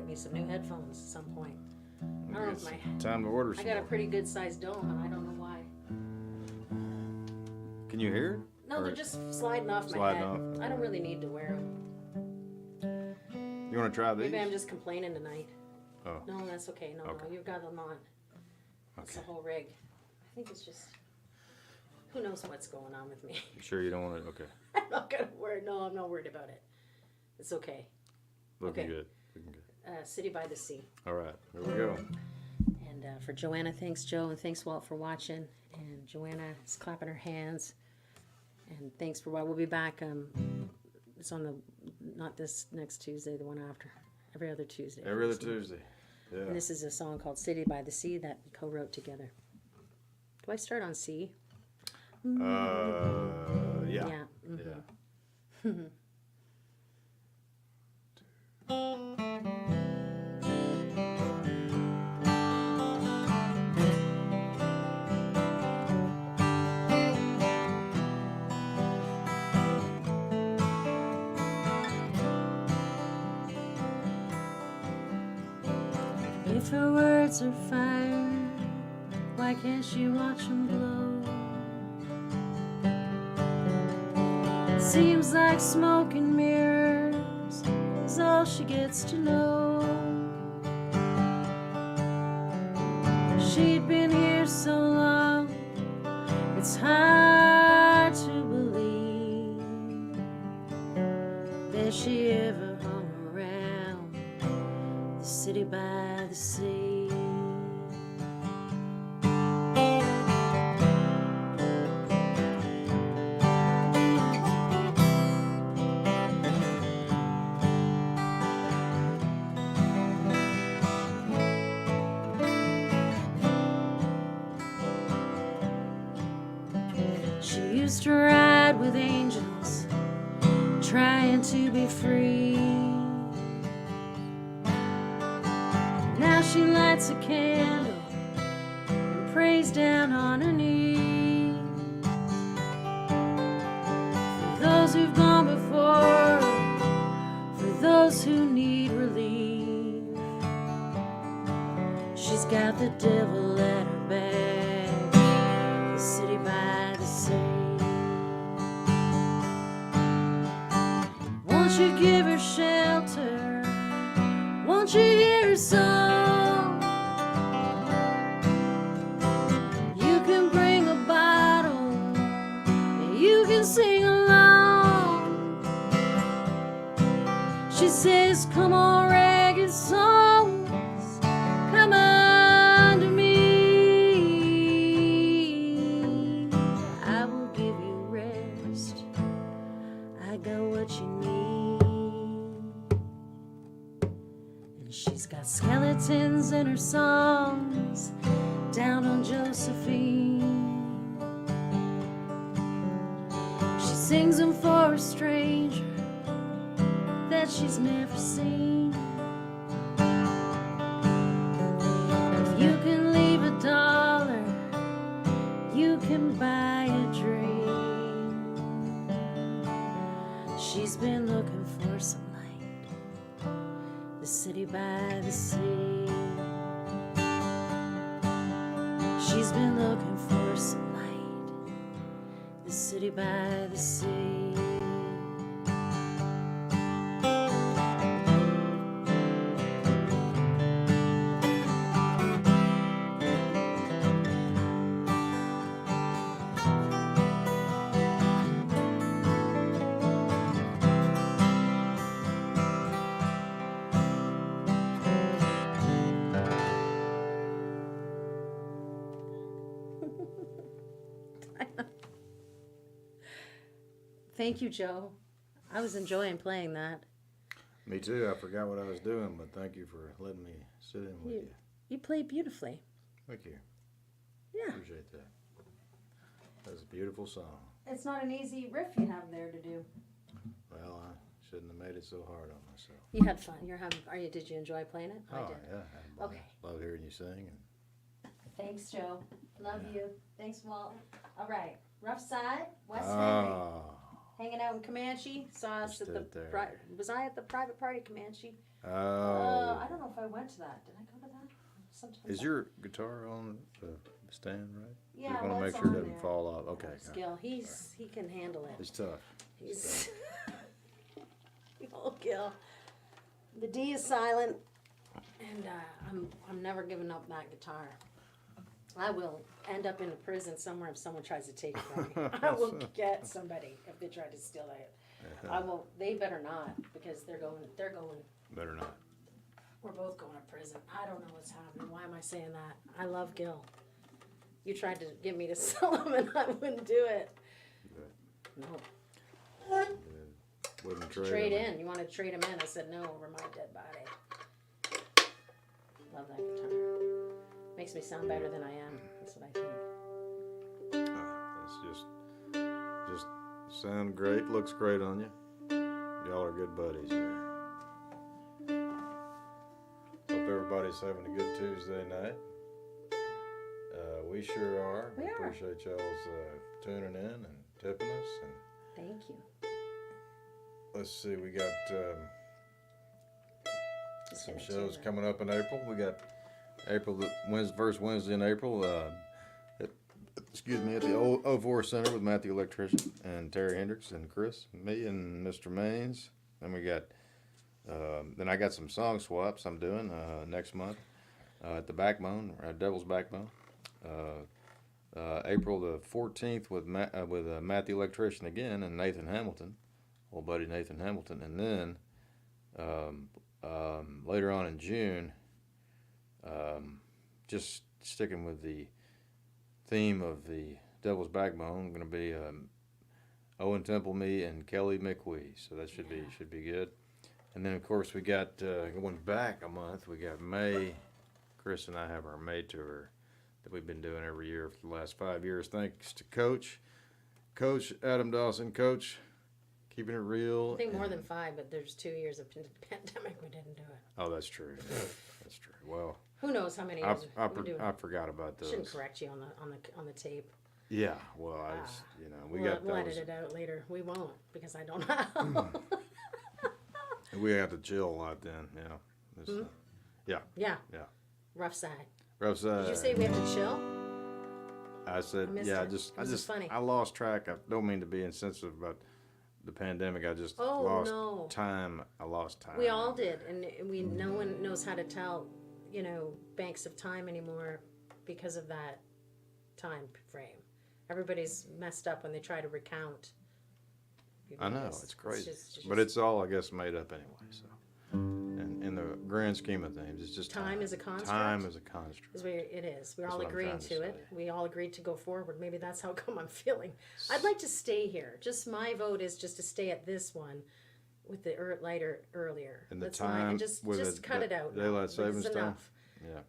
get me some new headphones at some point. I don't know if my... Time to order I some got a more. pretty good sized dome, and I don't know why. Can you hear it? No, Or they're just sliding off my sliding head. off. I don't really need to wear them. You want to try these? Maybe I'm just complaining tonight. Oh. No, that's okay. No, Okay. no, you've got them on. It's the whole rig. I think it's just... Who knows what's going on with me? You sure you don't want to? Okay. I'm not gonna worry. No, I'm not worried about it. It's okay. Looking Okay. good. Looking good. City by the Sea. All right. Here we go. And for Joanna, thanks Joe, and thanks Walt for watching. And Joanna is clapping her hands. And thanks for We'll be back. It's on the not this next Tuesday, the one after. Every other Tuesday. Every other Tuesday. Yeah. And this is a song called City by the Sea that we co-wrote together. Do I start on C? Yeah. Yeah. Mm-hmm. Yeah. If her words are fire, why can't she watch them glow? Seems like smoke and mirrors is all she gets to know. She'd been here so long, it's hard to believe that she ever hung around the city by the sea. She used to ride with angels, trying to be free. Now she lights a candle and prays down on her knees for those who've gone before, for those who need relief. She's got the devil at her back, the city by the sea. Won't you give her shelter? Won't you hear her song? You can bring a bottle, and you can sing along. She says, come on, ragged songs, come unto me. I will give you rest. I got what you need. She's got skeletons in her songs down on Josephine. She sings them for a stranger that she's never seen. If you can leave $1, you can buy a dream. She's been looking for some light, the city by the sea. She's been looking for some light, the city by the sea. Thank you, Joe. I was enjoying playing that. Me too. I forgot what I was doing, but thank you for letting me sit in with you. You played beautifully. Thank you. Yeah. Appreciate that. That's a beautiful song. It's not an easy riff you have there to do. Well, I shouldn't have made it so hard on myself. You had fun. Did you enjoy playing it? Oh, I did. yeah. I Okay. love hearing you sing. And Thanks, Joe. Love you. Thanks, Walt. All right. Rough side, West Henry. ah, hanging out in Comanche. Saw us at the. Was I at the private party at Comanche? Oh. I don't know if I went to that. Did I go to that? Sometimes. Is your guitar on the stand, right? Yeah, Just want to make sure it doesn't fall off. Okay. Gil, he can handle it. It's tough. He's oh, Gil. The D is silent, and I'm never giving up that guitar. I will end up in a prison somewhere if someone tries to take it from me. I will get somebody if they try to steal it. I will. They better not, because they're going. Better not. We're both going to prison. I don't know what's happening. Why am I saying that? I love Gil. You tried to get me to sell him, and I wouldn't do it. No. Wouldn't trade in. You wanted to trade him in. I said no over my dead body. Love that guitar. Makes me sound better than I am. That's what I think. It's just sound great. Looks great on you. Y'all are good buddies there. Hope everybody's having a good Tuesday night. We sure are. We are. Appreciate y'all's tuning in and tipping us. And thank you. let's see, we got some shows coming up in April. We got first Wednesday in April. At the 04 Center with Matt the Electrician and Terry Hendricks and Chris, and me and Mr. Maines. Then we got then I got some song swaps I'm doing next month at the Backbone, Devil's Backbone. April the 14th with Matt the Electrician again and Nathan Hamilton, old buddy Nathan Hamilton, and then later on in June, just sticking with the theme of the Devil's Backbone, going to be Owen Temple, me, and Kelly McWee. So that should be good. And then of course we got going back a month. We got May. Chris and I have our May tour that we've been doing every year for the last 5 years. Thanks to Coach Adam Dawson. Coach, keeping it real. I think more than 5, but there's 2 years of pandemic we didn't do it. Oh, that's true. That's true. Well, who knows how many years we're doing. I forgot about those. Shouldn't correct you on the tape. Yeah, well, we'll edit it out later. We won't, because I don't know. We have to chill a lot then. Yeah. Yeah. Rough side. Rough side. Did you say we have to chill? I said, funny. I lost track. I don't mean to be insensitive about the pandemic. I just lost time. I lost time. We all did, and no one knows how to tell, banks of time anymore because of that time frame. Everybody's messed up when they try to recount. I know, it's crazy. But it's all, I guess, made up anyway. So, and in the grand scheme of things, it's just time is a construct. Time is a construct. It is. We're all agreeing to it. We all agreed to go forward. Maybe that's how come I'm feeling. I'd like to stay here. Just my vote is just to stay at this one with the lighter earlier. And the time, and just cut it out. Daylight savings time. Enough. Yeah.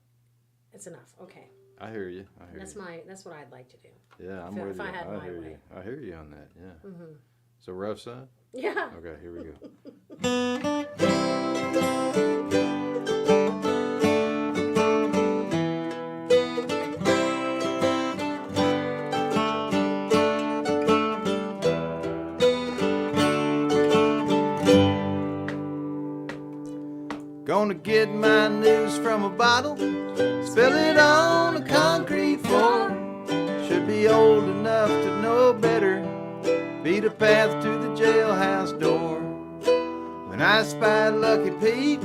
It's enough. Okay. I hear you. That's what I'd like to do. Yeah, I'm with you. I had my way. I hear you on that. Yeah. Mm-hmm. So rough side? Yeah. Okay, here we go. Gonna get my news from a bottle, spill it on a concrete floor. Should be old enough to know better, beat a path to the jailhouse door. When I spied Lucky Pete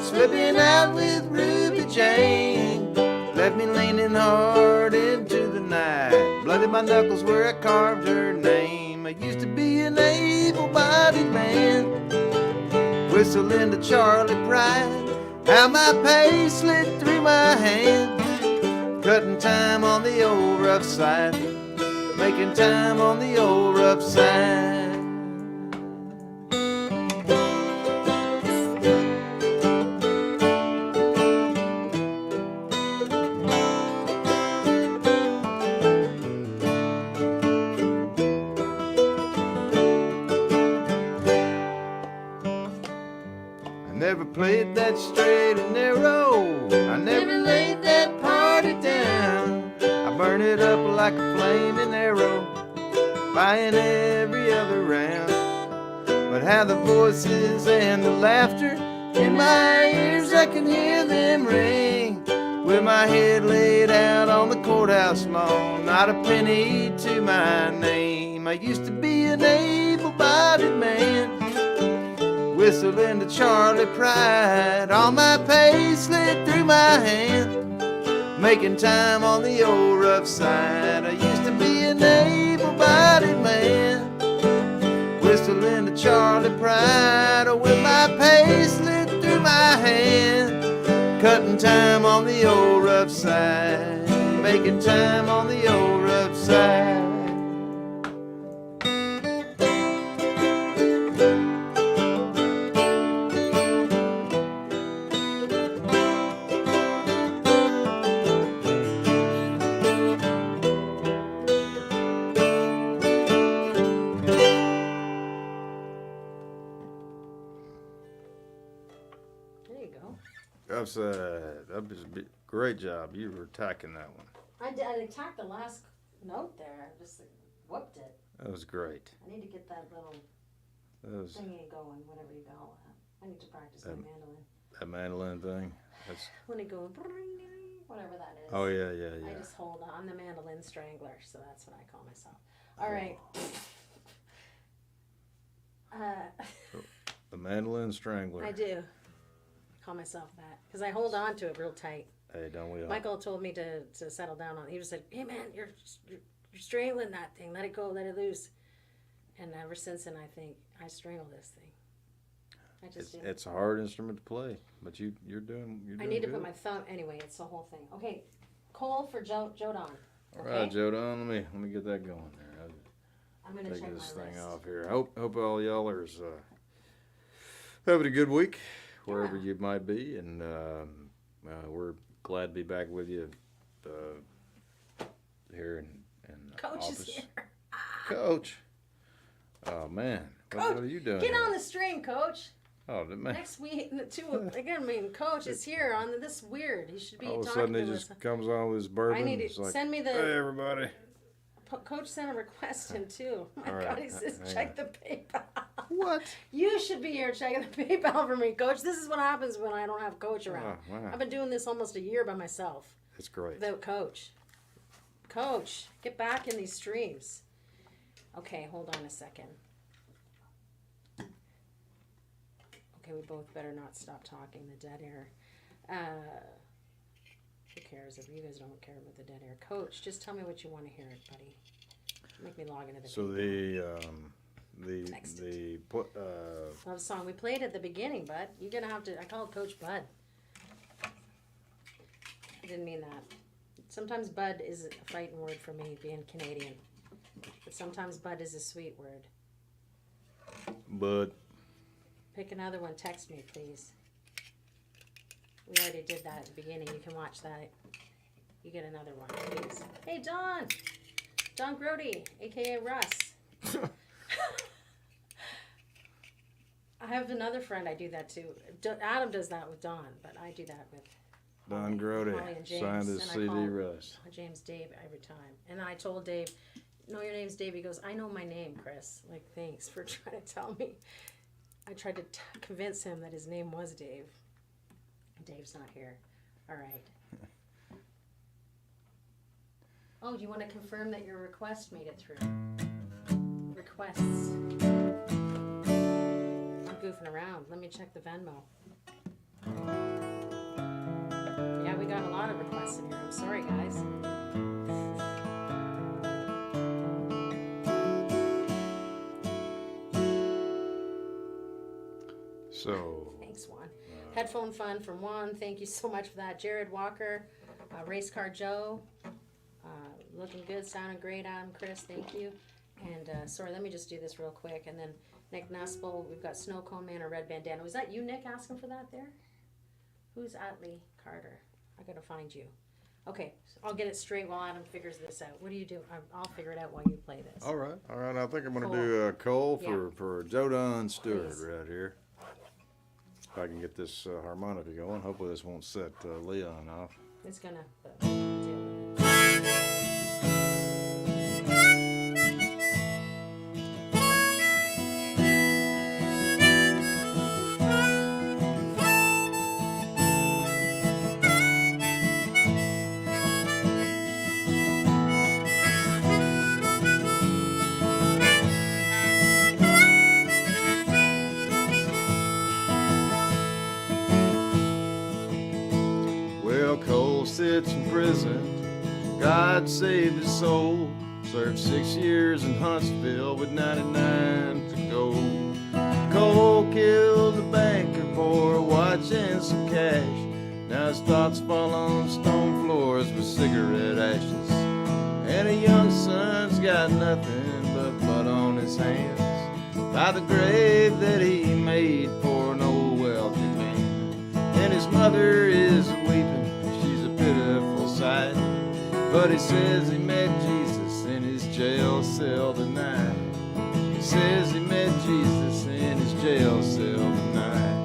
slipping out with Ruby Jane, left me leaning hard into the night, bloody my knuckles where I carved her name. I used to be an able-bodied man, whistling to Charlie Pride, how my pay slid through my hands, cutting time on the old rough side, making time on the old rough side. Never played that straight and narrow, I never laid that party down. I burn it up like a flaming arrow, buying every other round. But how the voices and the laughter in my ears, I can hear them ring. With my head laid out on the courthouse lawn, not a penny to my name. I used to be an able-bodied man, whistling to Charlie Pride. All my pay slid through my hand, making time on the old rough side. I used to be an able-bodied man, whistling to Charlie Pride. With my pay slid through my hand, cutting time on the old rough side, making time on the old rough side. That was a great job. You were attacking that one. I attacked the last note there. I just whooped it. That was great. I need to get that little thingy going, whatever you call it. I need to practice my mandolin. That mandolin thing? That's... when it goes, whatever that is. Oh, yeah. I just hold on. I'm the mandolin strangler, so that's what I call myself. All right. The mandolin strangler. I do call myself that because I hold on to it real tight. Hey, don't we all? Michael told me to settle down on it. He just said, "Hey man, you're strangling that thing. Let it go, let it loose." And ever since then, I think I strangle this thing. I just do. It's a hard instrument to play, but you're doing. I need to good. put my thumb anyway. It's the whole thing. Okay, Cole for Joe Don. All right, Joe Don. Let me get that going there. I'm gonna take check this my thing list. off here. Hope all y'all are having a good week wherever you might be, and we're glad to be back with you here in Coach office. is here. Coach. Oh man, Coach, what are you doing? Get here? on the stream, Coach. Oh, man. Next week, Coach is here on this weird. He should be all of a talking sudden to he us. just comes on with his bourbon. I need It's to like, send me the. Hey, everybody. Coach sent a request in too. Oh my All right. God, he says check the PayPal. What? You should be here checking the PayPal for me, Coach. This is what happens when I don't have Coach around. Oh, wow. I've been doing this almost a year by myself. It's great. Without Coach. Coach, get back in these streams. Okay, hold on a second. Okay, we both better not stop talking. The dead air. Who cares if you guys don't care about the dead air? Coach, just tell me what you want to hear, buddy. Make me log into the. So love song we played at the beginning, Bud. You're gonna have to. I called Coach Bud. I didn't mean that. Sometimes Bud is a fighting word for me, being Canadian. But sometimes Bud is a sweet word. Bud. Pick another one. Text me, please. We already did that at the beginning. You can watch that. You get another one, please. Hey, Don. Don Grody, a.k.a. Russ. I have another friend I do that too. Adam does that with Don, but I do that with Don Grody, signed as CD Russ. James Dave every time. And I told Dave, no, your name's Dave. He goes, I know my name, Chris. Like, thanks for trying to tell me. I tried to convince him that his name was Dave. Dave's not here. All right. Oh, do you want to confirm that your request made it through? Requests. I'm goofing around. Let me check the Venmo. Yeah, we got a lot of requests in here. I'm sorry, guys. So. Thanks, Juan. Headphone fun from Juan. Thank you so much for that. Jared Walker, Race Car Joe. Looking good, sounding great, Adam, Chris, thank you. And sorry, let me just do this real quick. And then Nick Nuspel, we've got Snow Cone Man or Red Bandana. Was that you, Nick, asking for that there? Who's Atlee Carter? I gotta find you. Okay, so I'll get it straight while Adam figures this out. What do you do? I'll figure it out while you play this. All right. I think I'm gonna Cole. do Cole Yeah. for Joe Don Stewart Please. right here. If I can get this harmonica going. Hopefully this won't set Leon off. It's gonna deal with it. innocent. God save his soul. Served 6 years in Huntsville with 99 to go. Cole killed the banker for a watch and some cash. Now his thoughts fall on stone floors with cigarette ashes. And a young son's got nothing but blood on his hands by the grave that he made for an old wealthy man. And his mother is weeping, she's a pitiful sight. But he says he met Jesus in his jail cell tonight. He says he met Jesus in his jail cell tonight.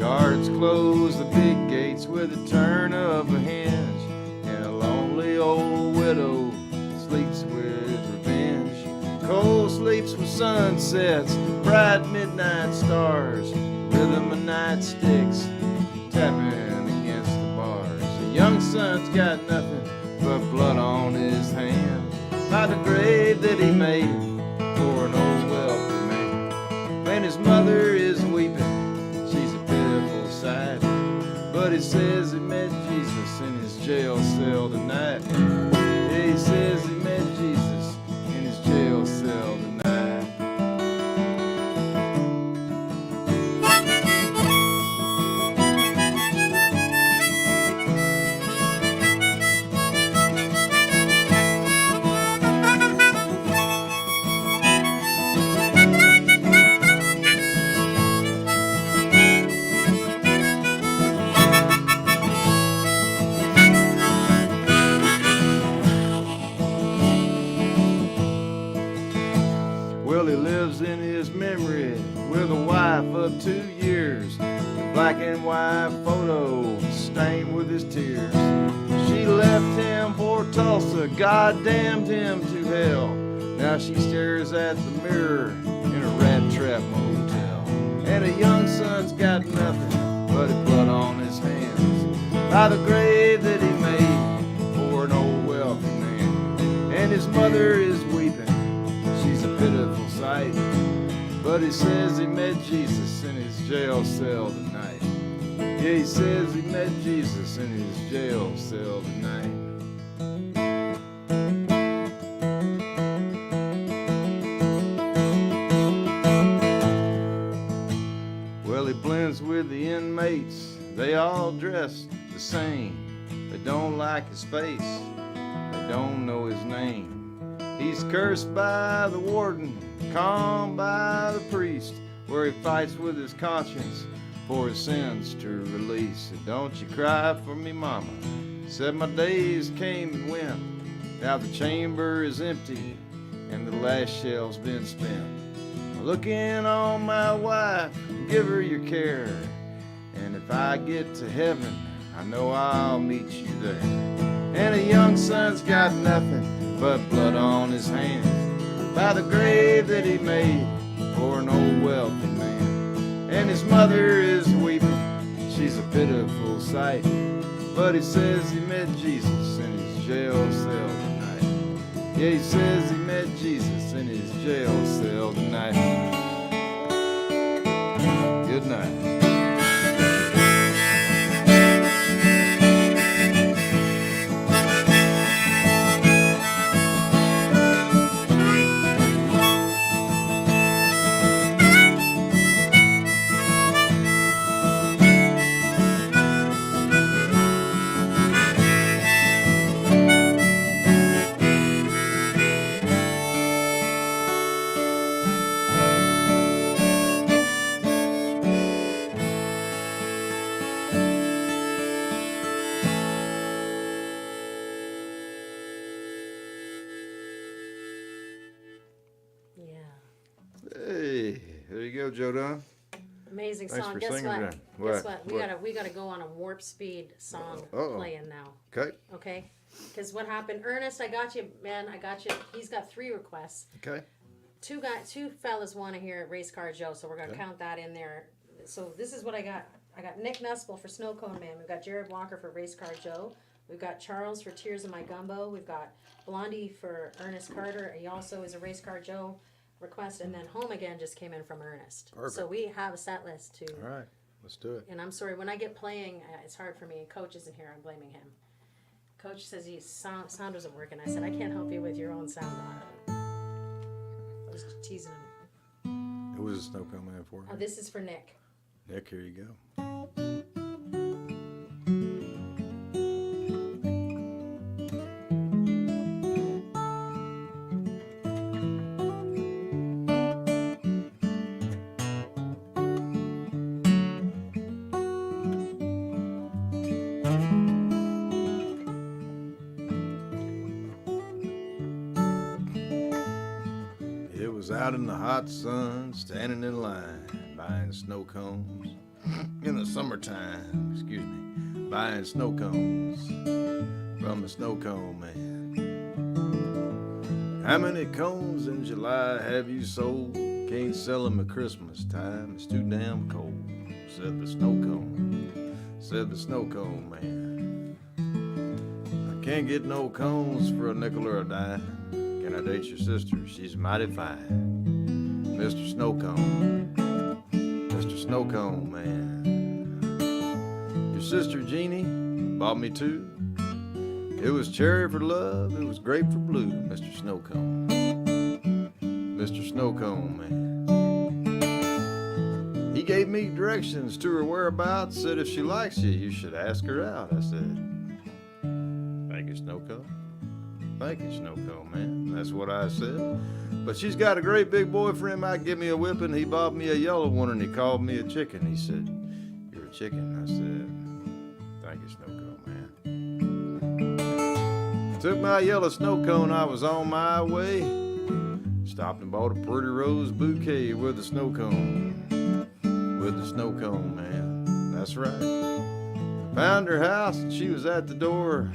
Guards close the big gates with a turn of a hinge, and a lonely old widow sleeps with revenge. Cole sleeps with sunsets, bright midnight stars, rhythm of nightsticks tapping against the bars. The young son's got nothing but blood on his hands by the grave that he made for an old wealthy man. And his mother is weeping, she's a pitiful sight. But he says he met Jesus in his jail cell tonight. Yeah, he says he met Jesus in his jail cell tonight. Well, he lives in his memory with a wife of 2 years, a black and white photo stained with his tears. She left him for Tulsa, God damned him to hell. Now she stares at the mirror in a rat trap motel. And a young son's got nothing but blood on his hands by the grave that he made for an old wealthy man. And his mother is weeping, she's a pitiful sight. But he says he met Jesus in his jail cell tonight. Yeah, he says he met Jesus in his jail cell tonight. Well, he blends with the inmates, they all dress the same. They don't like his face, they don't know his name. He's cursed by the warden, calmed by the priest, where he fights with his conscience for his sins to release. And don't you cry for me, mama, said my days came and went. Now the chamber is empty and the last shell's been spent. Look in on my wife, give her your care, and if I get to heaven, I know I'll meet you there. And a young son's got nothing but blood on his hands by the grave that he made for an old wealthy man. And his mother is weeping, she's a pitiful sight. But he says he met Jesus in his jail cell tonight. Yeah, he says he met Jesus in his jail cell tonight. Good night. Hey, there you go, Joe Don. Amazing Thanks song. for Guess singing what? that. Guess what? We gotta go on a warp speed song playing now. Okay. Okay. Because what happened, Ernest? I got you, man. I got you. He's got 3 requests. Okay. Two fellas want to hear Race Car Joe, so we're gonna count that in there. So this is what I got. I got Nick Nussbaum for Snow Cone Man. We've got Jared Walker for Race Car Joe. We've got Charles for Tears in My Gumbo. We've got Blondie for Ernest Carter. He also is a Race Car Joe request, and then Home Again just came in from Ernest. Perfect. So we have a set list to All right. Let's do it. And I'm sorry, when I get playing, it's hard for me. And Coach isn't here. I'm blaming him. Coach says his sound doesn't work, and I said, I can't help you with your own sound. I was teasing him. It was a snow cone man for you. Oh, this is for Nick. Nick, here you go. Out in the hot sun, standing in line, buying snow cones. In the summertime, excuse me, buying snow cones from the snow cone man. How many cones in July have you sold? Can't sell them at Christmas time, it's too damn cold, said the snow cone, said the snow cone man. I can't get no cones for a nickel or a dime. Can I date your sister? She's mighty fine. Mr. Snowcone, Mr. Snowcone, man. Your sister Jeannie bought me two. It was cherry for love, it was grape for blue, Mr. Snowcone, Mr. Snowcone, man. He gave me directions to her whereabouts, said if she likes you, you should ask her out. I said, thank you, Snowcone. Thank you, Snowcone, man. That's what I said. But she's got a great big boyfriend might give me a whipping. He bought me a yellow one and he called me a chicken. He said, you're a chicken. I said, thank you, Snowcone, man. Took my yellow snow cone, I was on my way. Stopped and bought a pretty rose bouquet with a snow cone. With the snow cone, man. That's right. Found her house and she was at the door.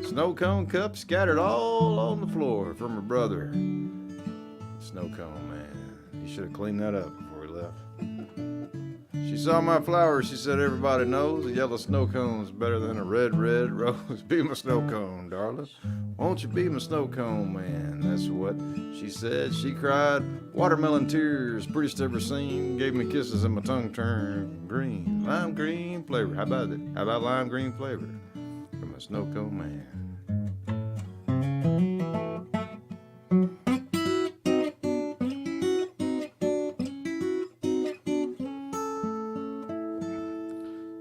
Snow cone cups scattered all on the floor from her brother. Snow cone, man. You should have cleaned that up before he left. She saw my flowers. She said, everybody knows a yellow snow cone's better than a red, red rose. Be my snow cone, darling. Won't you be my snow cone, man? That's what she said. She cried watermelon tears, prettiest ever seen. Gave me kisses and my tongue turned green. Lime green flavor. How about it? How about lime green flavor? From a snow cone, man.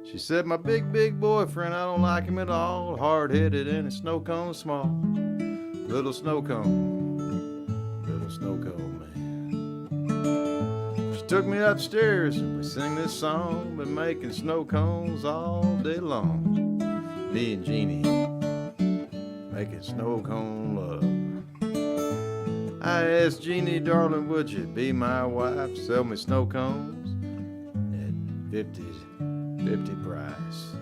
She said, my big boyfriend, I don't like him at all. Hard-headed and his snow cone small. Little snow cone man. She took me upstairs and we sing this song. Been making snow cones all day long. Me and Jeannie making snow cone love. I asked Jeannie, darling, would you be my wife? Sell me snow cones at 50 price.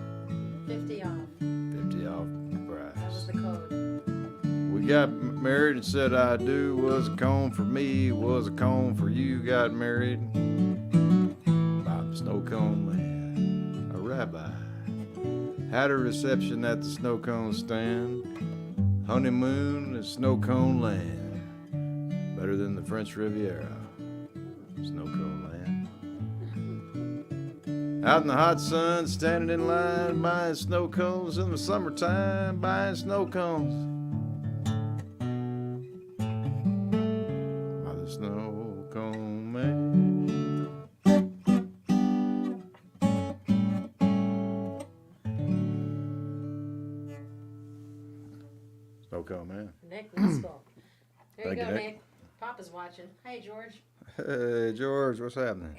50 off. 50 off price. That was the code. We got married and said I do. Was a cone for me, was a cone for you. Got married by the snow cone man, a rabbi. Had a reception at the snow cone stand. Honeymoon in snow cone land. Better than the French Riviera. Snow cone land. Out in the hot sun, standing in line, buying snow cones in the summertime, buying snow cones. By the snow cone man. Snow cone man. Nick Wistful. There Thank you go, you, Nick. Papa's watching. Hey, George. Hey, George, what's happening?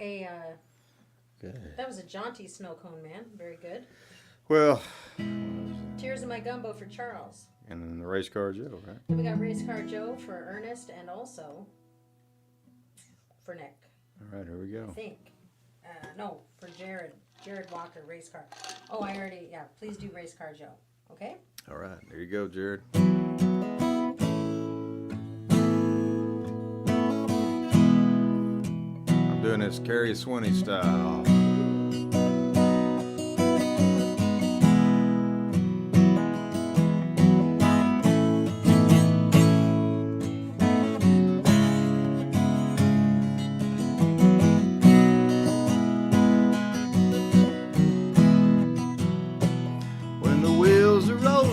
Good. That was a jaunty snow cone, man. Very good. Well, Tears in my gumbo for Charles. and then the race car Joe, right? Then we got Race Car Joe for Ernest and also for Nick. All right, here we go. I think. No, for Jared. Jared Walker, Race Car. Oh, I already, yeah. Please do Race Car Joe. Okay? All right, there you go, Jared. I'm doing this Carrie Swinney style.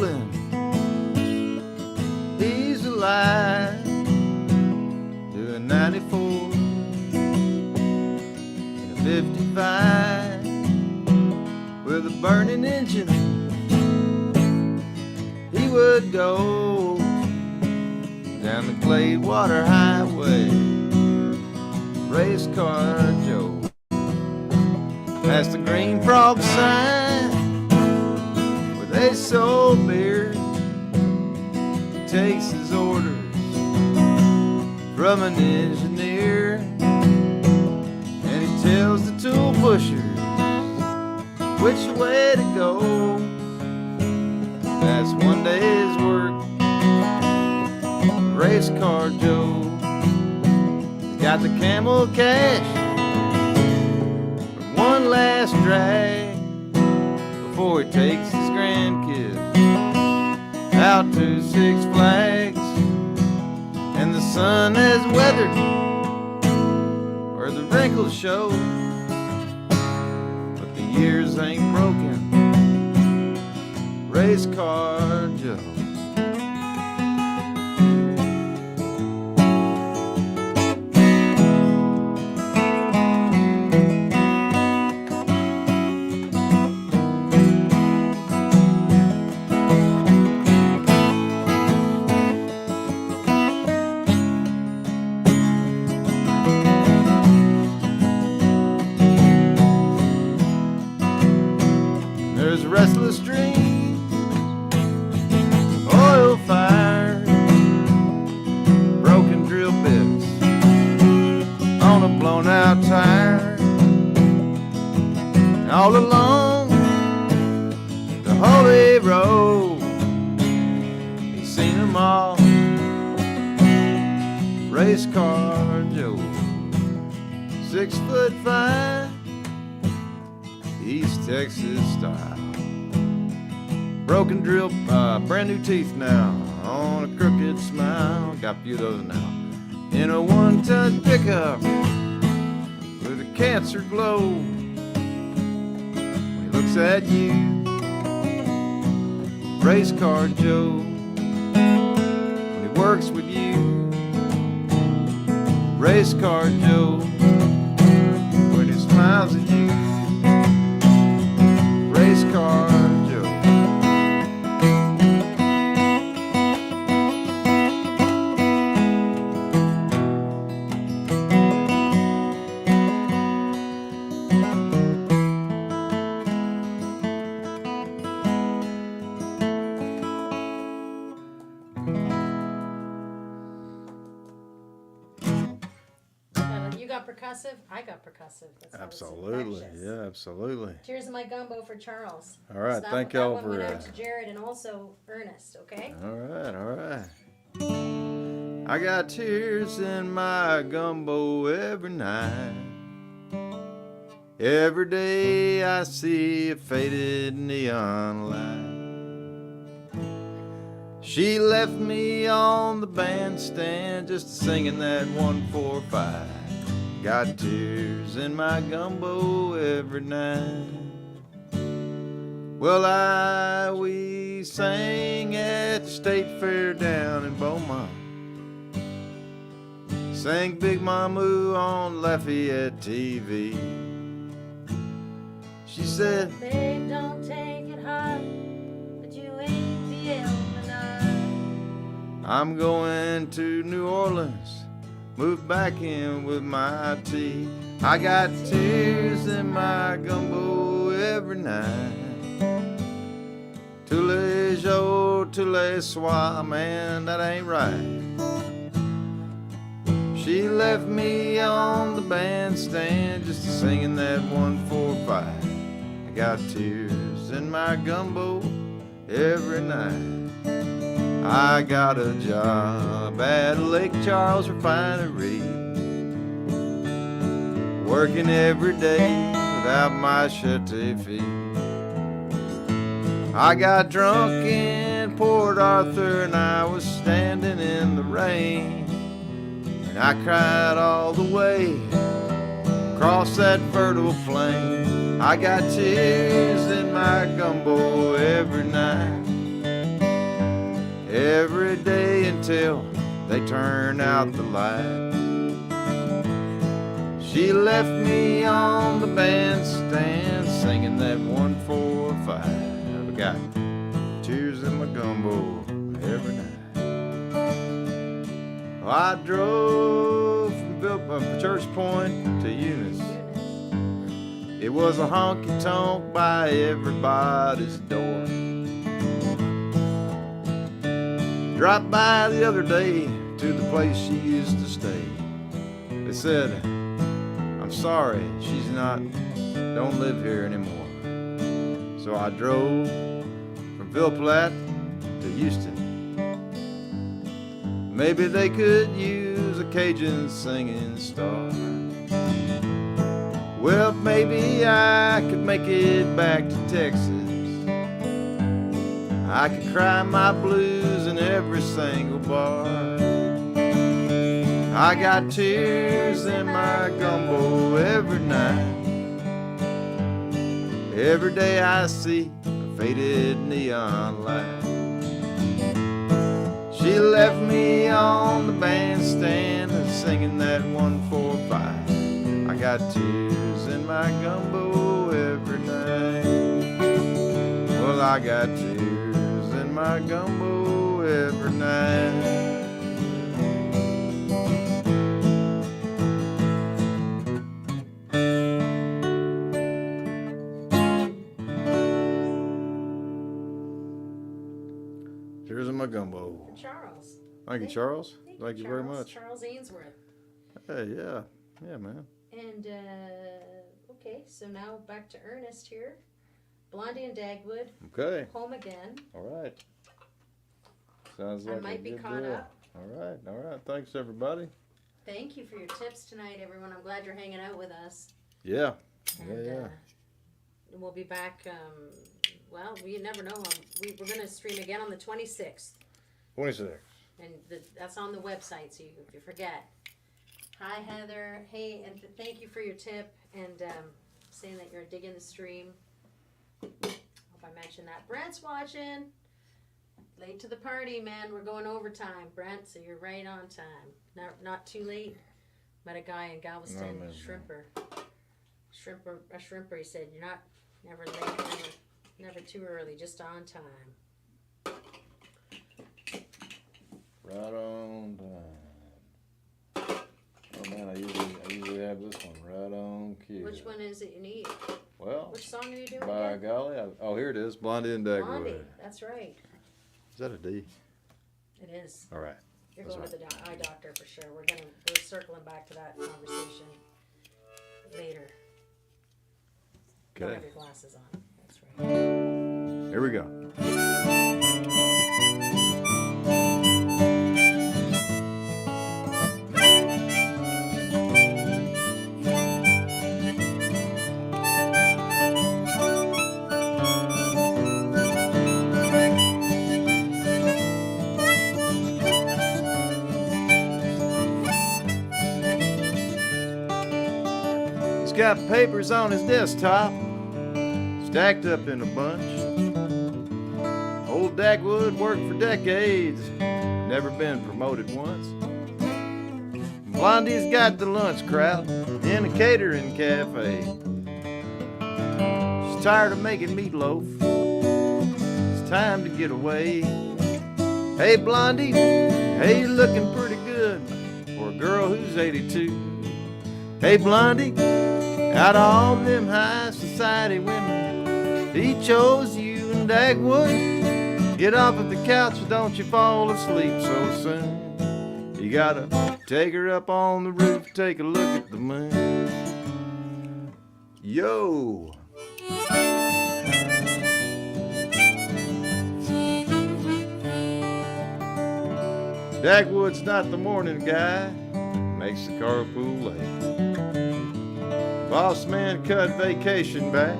rolling. He's alive, doing 94 in a 55 with a burning engine. He would go down the Glade Water Highway, race car Joe, past the Green Frog sign where they sold beer. He takes his orders from an engineer, and he tells the tool pushers which way to go. That's one day's work. Race car Joe, he's got the Camel Cash for one last drag before he takes his grandkids out to Six Flags. And the sun has weathered where the wrinkles show, but the years ain't broken. Race car Joe. There's a restless dream, oil fire, broken drill bits on a blown out tire. And all along the holy road, he's seen them all. Race car Joe, 6'5", East Texas style. Broken drill, brand new teeth now, on a crooked smile. Got a few of those now. In a one-ton pickup with a cancer glow. When he looks at you, race car Joe. When he works with you, race car Joe. When he smiles at you, race car Joe. You got percussive, I got percussive. That's how it's Absolutely, infectious. yeah, absolutely. Cheers to my gumbo for Charles. All right, So that- thank that y'all one for went out to Jared and also Ernest, okay? all right, all right. I got tears in my gumbo every night. Every day I see a faded neon light. She left me on the bandstand just singing that 145. Got tears in my gumbo every night. Well, we sang at the state fair down in Beaumont. Sang Big Mamu on Lafayette TV. She said, Babe, don't take it hard, but you ain't the Illuminati. I'm going to New Orleans, move back in with my tea. I got tears in my gumbo every night. Tous les jours, tous les soirs, man, that ain't right. She left me on the bandstand just singing that 145. I got tears in my gumbo every night. I got a job at a Lake Charles refinery, working every day without my chete feet. I got drunk in Port Arthur and I was standing in the rain, and I cried all the way across that fertile plain. I got tears in my gumbo every night. till they turn out the light. She left me on the bandstand singing that 1-4-5. I got tears in my gumbo every night. I drove from Church Point to Eunice. It was a honky-tonk by everybody's door. Dropped by the other day to the place she used to stay. They said, I'm sorry, she's don't live here anymore. So I drove from Ville Platte to Houston. Maybe they could use a Cajun singing star. Well, maybe I could make it back to Texas. I could cry my blues in every single bar. I got tears in my gumbo every night. Every day I see a faded neon light. She left me on the bandstand singing that 1-4-5. I got tears in my gumbo every night. Well, I got tears in my gumbo every night. Tears in my gumbo. Charles. Thank you, Charles. Thank you very much. Charles Ainsworth. Hey, yeah. Yeah, man. And, okay, so now back to Ernest here. Blondie and Dagwood. Okay. Home again. All right. Sounds like I might be good caught deal. up. All right. Thanks, everybody. Thank you for your tips tonight, everyone. I'm glad you're hanging out with us. Yeah. And, we'll be back, well, we never know. We're going to stream again on the 26th. 26. And that's on the website, so if you forget. Hi, Heather. Hey, and thank you for your tip and saying that you're digging the stream. Hope I mentioned that. Brent's watching. Late to the party, man. We're going overtime, Brent, so you're right on time. Not too late. Met a guy in Galveston, a shrimper. He said, you're never late, never too early, just on time. Right on time. Oh man, I usually have this one right on cue. Which one is it you need? Well, Which song are you doing by again? golly, here it is, Blondie and Dagwood. Blondie, that's right. Is that a D? It is. All right. You're That's going to the eye doctor for sure. We're circling back to that conversation later. Don't Okay. have your glasses on. That's right. Here we go. He's got papers on his desktop, stacked up in a bunch. Old Dagwood worked for decades, never been promoted once. Blondie's got the lunch crowd in a catering cafe. She's tired of making meatloaf. It's time to get away. Hey Blondie, hey, you looking pretty good for a girl who's 82. Hey Blondie, out of all them high society women, he chose you and Dagwood. Get off of the couch, don't you fall asleep so soon. You gotta take her up on the roof, take a look at the moon. Yo! Dagwood's not the morning guy, makes the carpool late. Boss man cut vacation back,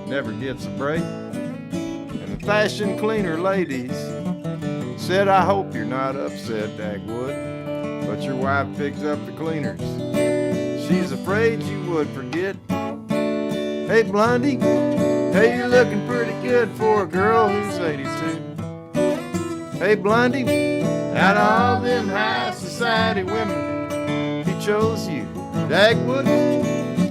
never gets a break. And the fashion cleaner ladies said, I hope you're not upset, Dagwood, but your wife picks up the cleaners. She's afraid you would forget. Hey Blondie, hey, you're looking pretty good for a girl who's 82. Hey, Blondie, out of all them high society women, he chose you. Dagwood,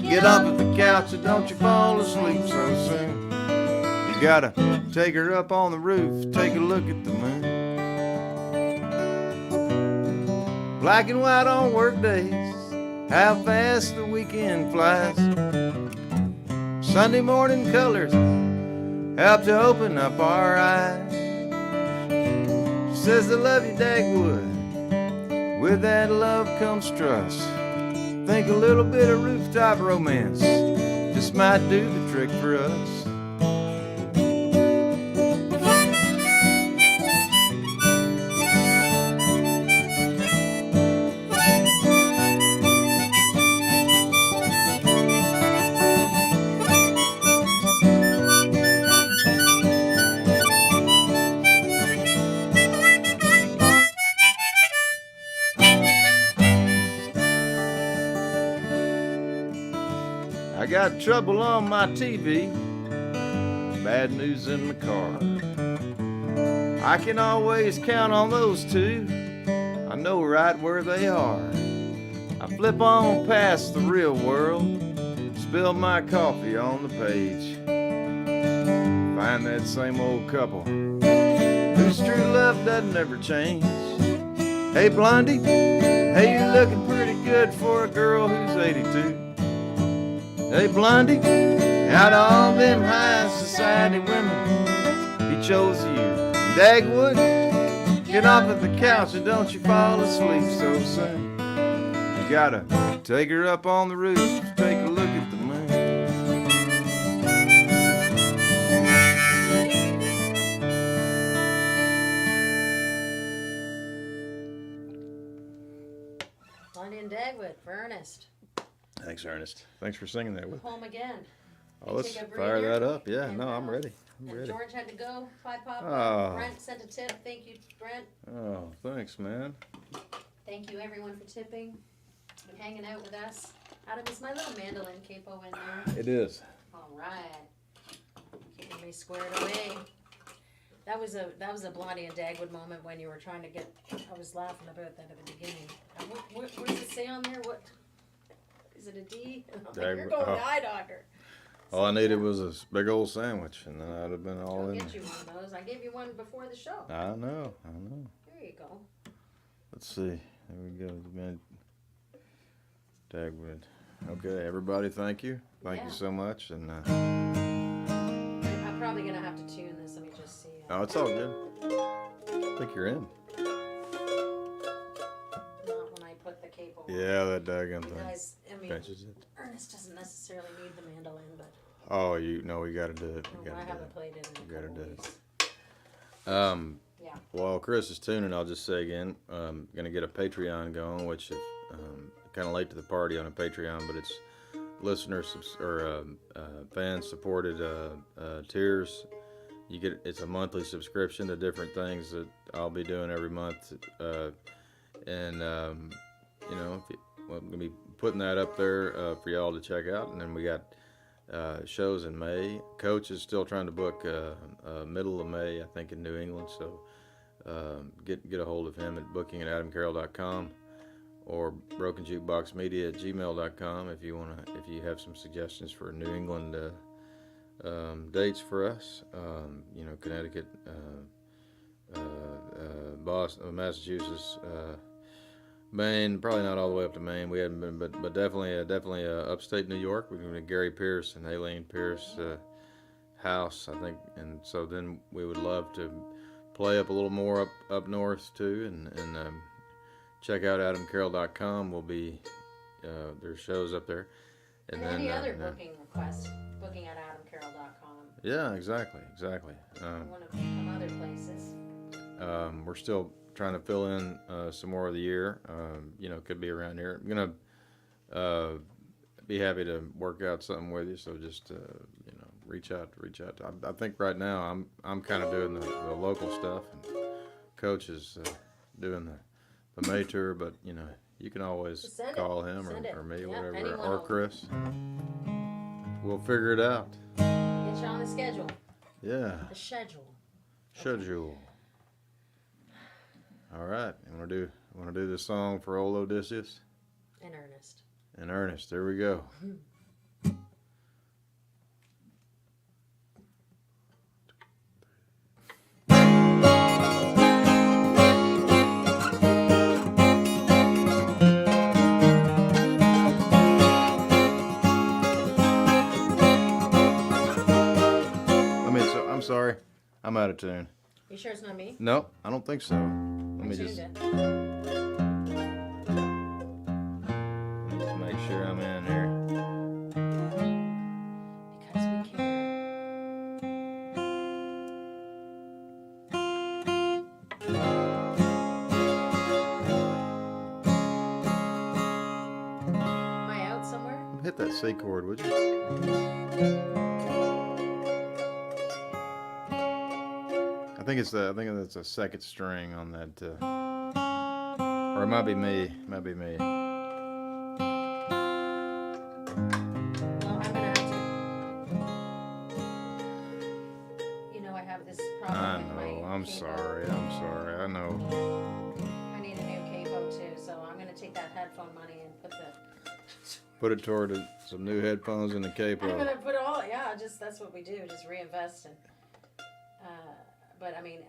get off of the couch and don't you fall asleep so soon. You gotta take her up on the roof, take a look at the moon. Black and white on work days, how fast the weekend flies. Sunday morning colors help to open up our eyes. She says, I love you, Dagwood. With that love comes trust. Think a little bit of rooftop romance just might do the trick for us. I got trouble on my TV, bad news in my car. I can always count on those two, I know right where they are. I flip on past the real world, spill my coffee on the page. Find that same old couple whose true love doesn't ever change. Hey, Blondie, hey, you're looking pretty good for a girl who's 82. Hey, Blondie, out of all them high society women, he chose you. Dagwood, get off of the couch and don't you fall asleep so soon. You gotta take her up on the roof, take a look at the moon. Blondie and Dagwood for Ernest. Thanks, Ernest. Thanks for singing that with me. Home again. Oh, let's fire that up. Yeah, no, I'm ready. I'm and ready. George had to go. Bye, Papa. Oh. Brent sent a tip. Thank you, Brent. Oh, thanks, man. Thank you, everyone, for tipping and hanging out with us. Adam, is my little mandolin capo in there? It is. All right. Keeping me squared away. That was a Blondie and Dagwood moment when you were trying to get. I was laughing about that at the beginning. What does it say on there? What is it? A D? I'm like, you're going to the eye doctor. All I needed was a big old sandwich, and then I'd have been all I'll in get there. you one of those. I gave you one before the show. I know. There you go. Let's see. There we go. Man. Dagwood. Okay, everybody, thank you. Thank you so much. And I'm probably gonna have to tune this. Let me just see. Oh, it's all good. I think you're in. Not when I put the capo on. Yeah, that daggone thing. Guys, I mean, Pinches it. Ernest doesn't necessarily need the mandolin, but. Oh, we gotta do it. I haven't played it in a couple weeks. Yeah. While Chris is tuning, I'll just say again, gonna get a Patreon going, which is kind of late to the party on a Patreon, but it's listeners or fans supported tiers. You get it's a monthly subscription to different things that I'll be doing every month, and I'm gonna be putting that up there for y'all to check out, and then we got. Shows in May. Coach is still trying to book middle of May, I think, in New England. So get a hold of him at booking@adamcarroll.com or brokenjukeboxmedia@gmail.com if you have some suggestions for New England dates for us. Connecticut, Boston, Massachusetts. Maine, probably not all the way up to Maine. We haven't been, but definitely upstate New York. We're going to Gary Pierce and Aileen Pierce house, I think, and so then we would love to play up a little more up north too, and check out AdamCarroll.com. Will be there's shows up there, and then any other booking requests, booking at AdamCarroll.com. Yeah, exactly. One of some other places. We're still trying to fill in some more of the year. Could be around here. I'm gonna be happy to work out something with you. So just reach out. I think right now I'm kind of doing the local stuff, and Coach is doing the May tour. But you can always call him or me, whatever, or Chris. We'll figure it out. Get you on the schedule. Yeah. The schedule. Schedule. All right. You want to do this song for old Odysseus? In earnest. In earnest. There we go. I'm sorry. I'm out of tune. You sure it's not me? No, I don't think so. Let me just make sure I'm in here. Because we care. Am I out somewhere? Hit that C chord, would you? I think it's a second string on that, or it might be me. It might be me. Well, I'm gonna have to. You know, I have this problem. I with know. my I'm capo. sorry. I know. I need a new capo too, so I'm gonna take that headphone money and Put it toward some new headphones and a capo. I'm gonna put all. Yeah, that's what we do. Just reinvest and. But I mean,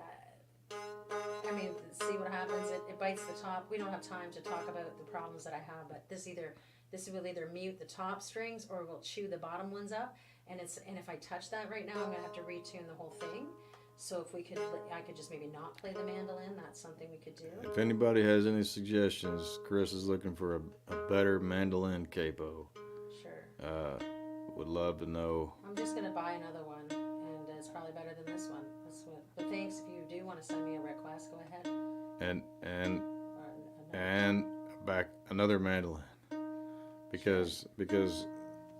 see what happens. It bites the top. We don't have time to talk about the problems that I have, but this will either mute the top strings or will chew the bottom ones up. And if I touch that right now, I'm gonna have to retune the whole thing. So if I could just maybe not play the mandolin. That's something we could do. If anybody has any suggestions, Chris is looking for a better mandolin capo. Sure. Would love to know. I'm just gonna buy another one, and it's probably better than this one. But thanks. If you do want to send me a request, go ahead. And back another mandolin, because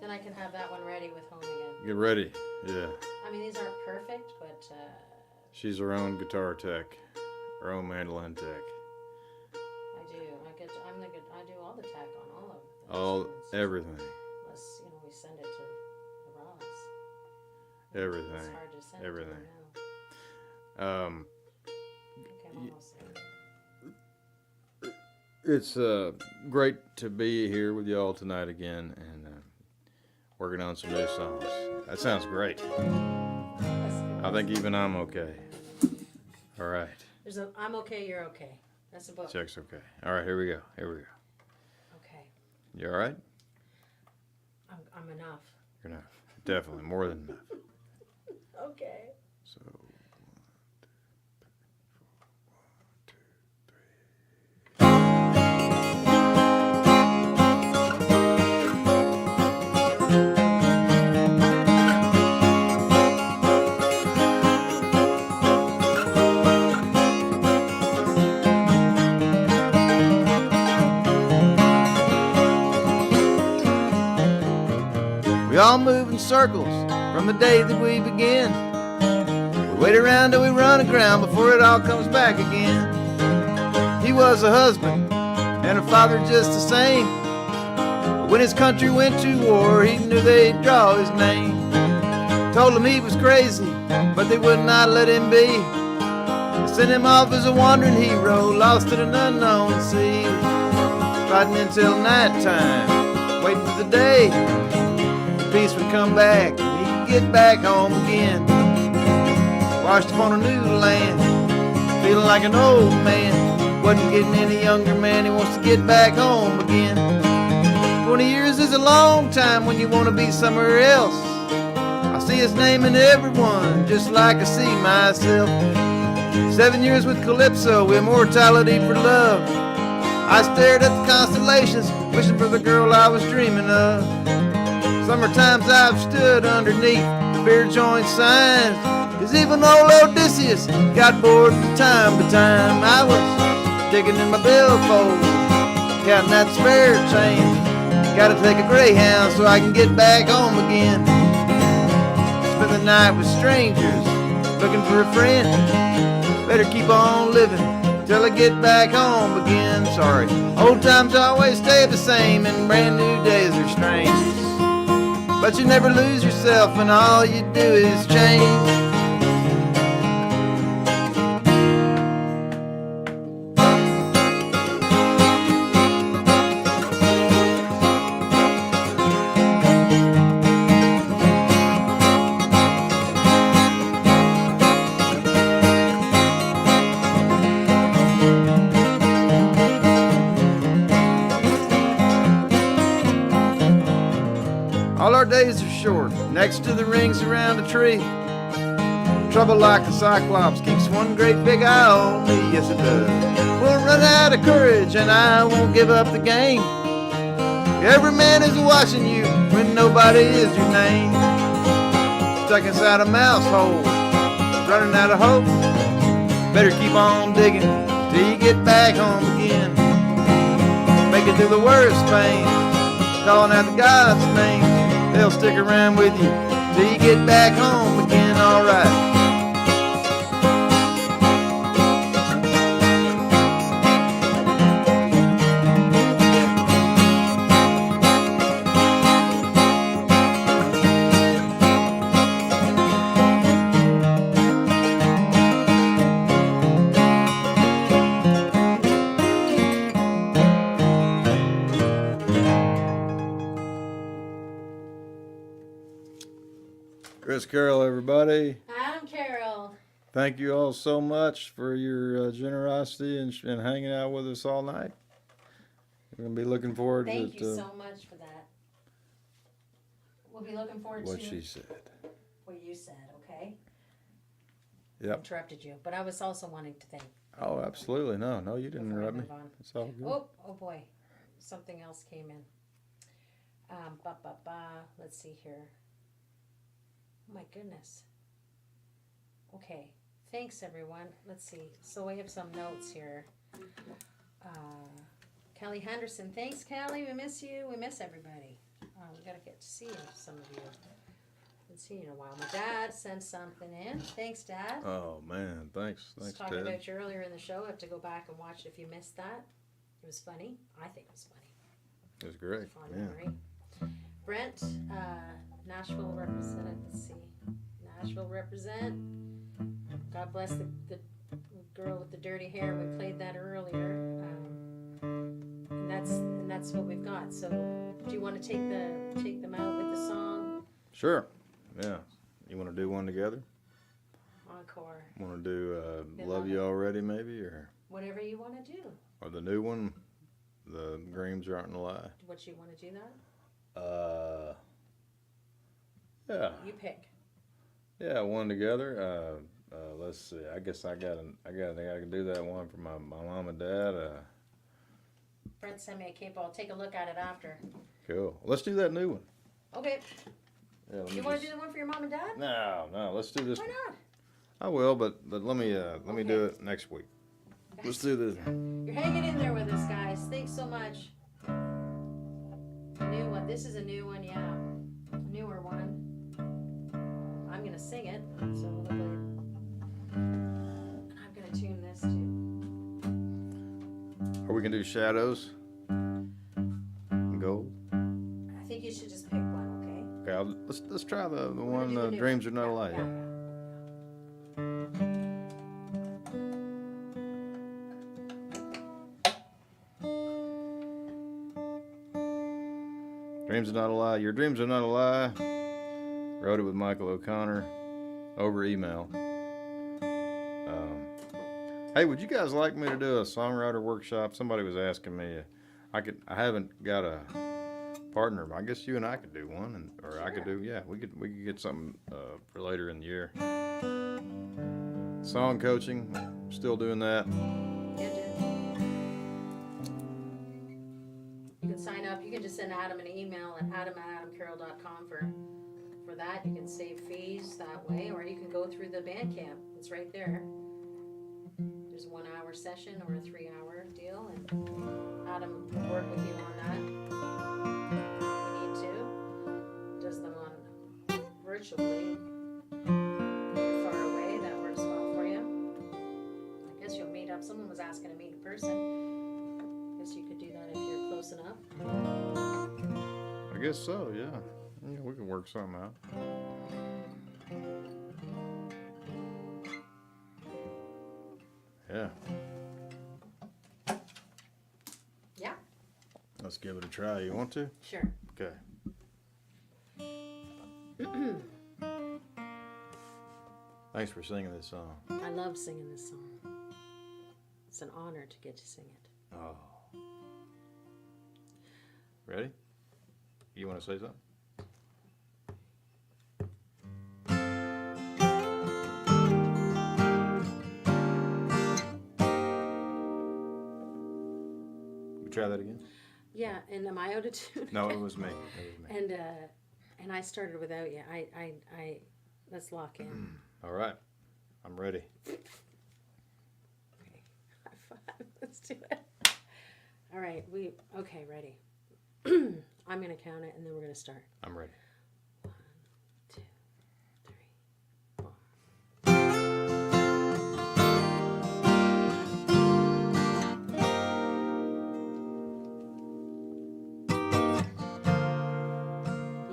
then I can have that one ready with home again. Get ready, yeah. I mean, these aren't perfect, but she's her own guitar tech, her own mandolin tech. I do. I do all the tech on all of them. Everything. Unless we send it to the Ross. Everything. It's hard to send everything. it to them now. Okay, I'm almost there. It's great to be here with y'all tonight again and working on some new songs. That sounds great. I think even I'm okay. All right. I'm okay, you're okay. That's a book. Check's okay. All right, here we go. Okay. You all right? I'm enough. You're enough. Definitely more than enough. Okay. So. We all move in circles from the day that we begin. We wait around till we run aground before it all comes back again. He was a husband and a father just the same. But when his country went to war, he knew they'd draw his name. Told him he was crazy, but they would not let him be. They sent him off as a wandering hero, lost in an unknown sea. Fighting until nighttime, waiting for the day peace would come back and he could get back home again. Washed up on a new land, feeling like an old man. Wasn't getting any younger, man, he wants to get back home again. 20 years is a long time when you want to be somewhere else. I see his name in everyone, just like I see myself. 7 years with Calypso, immortality for love. I stared at the constellations, wishing for the girl I was dreaming of. Summertimes I've stood underneath the beer joint signs, 'cause even old Odysseus got bored from time to time. I was digging in my billfold, counting that spare change. Gotta take a Greyhound so I can get back home again. Spend the night with strangers, looking for a friend. Better keep on living till I get back home again. Sorry, old times always stay the same and brand new days are strange. But you never lose yourself and all you do is change. days are short. Next to the rings around a tree. Trouble like a cyclops keeps one great big eye on me. Yes, it does. Won't run out of courage and I won't give up the game. Every man is watching you when nobody is your name. Stuck inside a mouse hole, running out of hope. Better keep on digging till you get back home again. Make it through the worst pain, calling out the God's name. They'll stick around with you till you get back home again. Alright. Chris Carroll, everybody. Adam Carroll. Thank you all so much for your generosity and hanging out with us all night. We're going to be looking forward to Thank you so much for that. We'll be looking forward to what she said. What you said, okay? Yep. Interrupted you, but I was also wanting to thank. Oh, absolutely. No, you didn't interrupt me. It's all good. Oh boy. Something else came in. Let's see here. Oh my goodness. Okay. Thanks, everyone. Let's see. So I have some notes here. Callie Henderson. Thanks, Callie. We miss you. We miss everybody. We got to get to see some of you. Haven't seen you in a while. My dad sent something in. Thanks, Dad. Oh, man. Thanks. I was Thanks, talking Dad. about you earlier in the show. I have to go back and watch it if you missed that. It was funny. I think it was funny. It was great. Fond Yeah. memory. Brent, Nashville represent. Let's see. Nashville represent. God bless the girl with the dirty hair. We played that earlier. And that's what we've got. So do you want to take them out with the song? Sure. Yeah. You want to do one together? Encore. Want to do They Love love You it. Already, maybe? Whatever you want to do. Or the new one, The Dreams Aren't a Lie? What you want to do that? Yeah. You pick. Yeah, one together. Let's see. I guess I gotta do that one for my mom and dad. Brent sent me a cape. I'll take a look at it after. Cool. Let's do that new one. Okay. Yeah, let me You want to just- do the one for your mom and dad? No. Let's do this. Why not? I will, but let me do it next week. Let's do this. You're hanging in there with us, guys. Thanks so much. A new one. This is a new one, yeah. A newer one. I'm gonna sing it, so hopefully. And I'm gonna tune this too. Or we can do Shadows. And Gold. I think you should just pick one, okay? Okay, let's try the We're one gonna do the new Dreams one. Are Not a Lie. Yeah. Dreams Are Not a Lie. Your Dreams Are Not a Lie. Wrote it with Michael O'Connor over email. Hey, would you guys like me to do a songwriter workshop? Somebody was asking me. I haven't got a partner. But I guess you and I could do one, or I could do. Yeah, we could get something for later in the year. Song coaching, still doing that. Yeah, dude. You can sign up. You can just send Adam an email at adam@adamcarroll.com for that. You can save fees that way, or you can go through the Bandcamp. It's right there. There's a 1 hour session or a 3 hour deal, and Adam will work with you on that. If you need to. Does them on virtually. Far away, that works well for you. I guess you'll meet up. Someone was asking to meet in person. I guess you could do that if you're close enough. I guess so. Yeah, we can work something out. Yeah. Yeah, Let's give it a try. You want to? sure. Okay. Thanks for singing this song. I love singing this song. It's an honor to get to sing it. Oh. Ready? You want to say something? try that again? Yeah, and am I out of tune? No, it was me. It was me. And I started without you. Let's lock in. All right. I'm ready. Okay. High five. Let's do it. All right. Okay, ready. I'm going to count it and then we're going to start. I'm ready. 1, 2, 3, 4.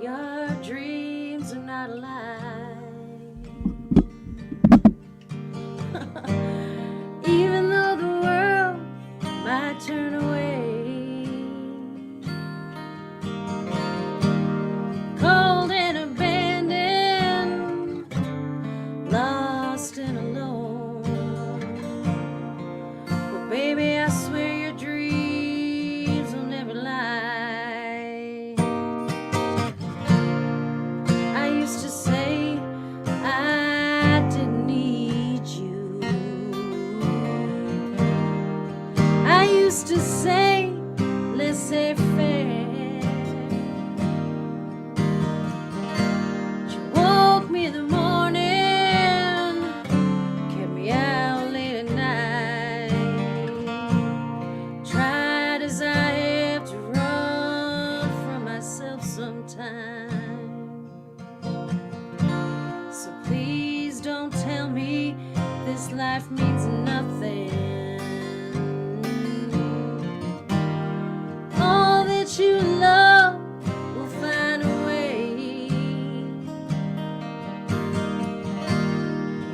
Your dreams are not a lie. Even though the world might turn away, cold and abandoned, lost and alone. But baby, I swear your dreams will never lie. I used to say I didn't need you. I used to say laissez-faire. You woke me in the morning, kept me out late at night. Tried as I have to run from myself sometimes. So please don't tell me this life means nothing. All that you love will find a way.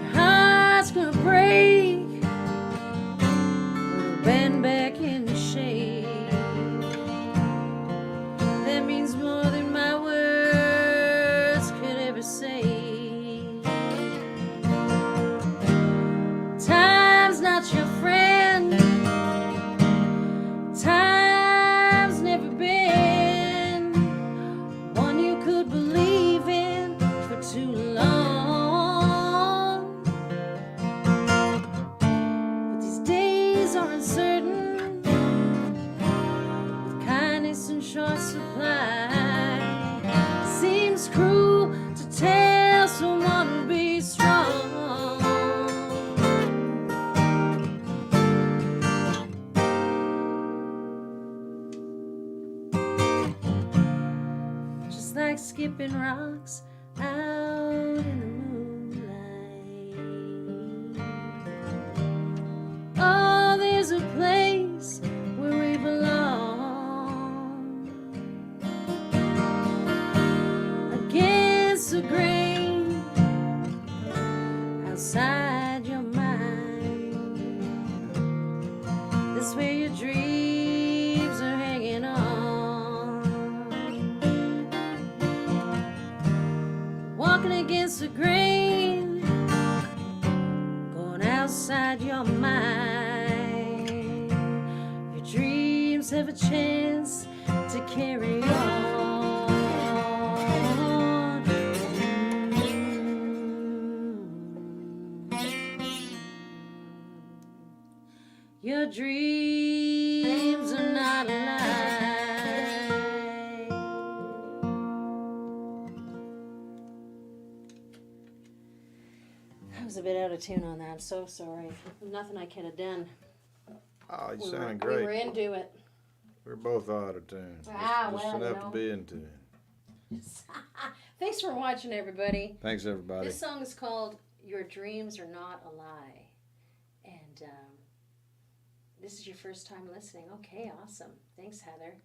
Your heart's gonna break, but it'll bend back into shape. That means more than my words could ever say. Time's not your friend. Time's never been one you could believe in for too long. But these days are uncertain, with kindness in short supply. Seems cruel to tell someone to be strong. Just like skipping rocks out in the moonlight. Oh, there's a place where we belong. Against the grain, outside your mind. This where your dreams are hanging on. Walking against the grain, going outside your mind. Your dreams have a chance to carry on. Your dreams are not a lie. I was a bit out of tune on that. I'm so sorry. Nothing I could have done. Oh, you We sounded were great. into it. We're both out of tune. Ah, Just well, you enough know. to be in tune. Thanks for watching, everybody. Thanks, everybody. This song is called Your Dreams Are Not a Lie. And this is your first time listening. Okay, awesome. Thanks, Heather.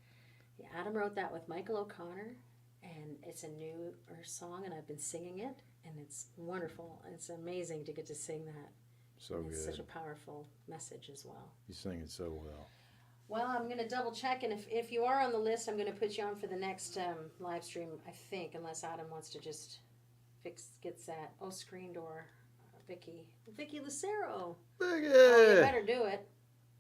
Yeah, Adam wrote that with Michael O'Connor, and it's a newer song, and I've been singing it, and it's wonderful. It's amazing to get to sing that. So And it's good. such a powerful message as well. You sing it so well. Well, I'm going to double check, and if you are on the list, I'm going to put you on for the next live stream, I think, unless Adam wants to just gets that. Oh, screen door. Vicky Lucero. Vicky! Oh, you better do it.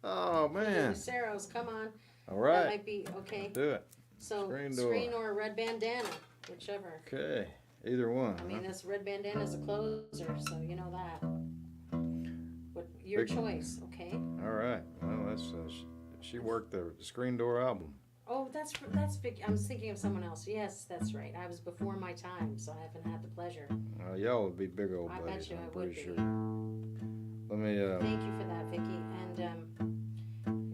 Oh, man. Lucero's, come on. All That right. might be okay. Do it. So Screen door. or red bandana, whichever. Okay. Either one. I mean, this red bandana is a closer, so you know that. But your Vicky. choice, okay? All right. Well, that's She worked the Screen Door album. Oh, that's Vicky. I was thinking of someone else. Yes, that's right. I was before my time, so I haven't had the pleasure. Y'all would be big old I buddies. bet you I'm I would pretty be. sure. Let me. Thank you for that, Vicky. And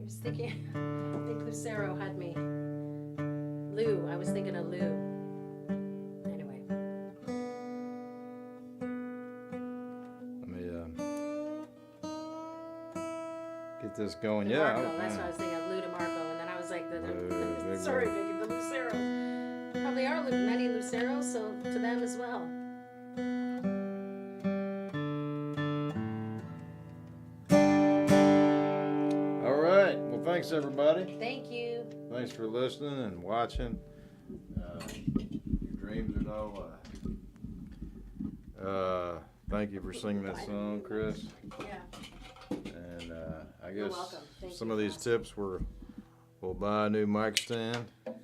I was thinking, I think Lucero had me. Lou. I was thinking of Lou. Anyway. Let me get this going. DeMarco, that's what I was thinking of. Lou DeMarco, and then I was like, sorry, Vicky, the Luceros. Probably are many Luceros, so to them as well. All right. Well, thanks everybody. Thank you. Thanks for listening and watching. Your dreams are no lie. Thank you for singing that song, Chris. Yeah. And I You're guess welcome. Thank some you, of these Pastor. tips were, we'll buy a new mic stand. And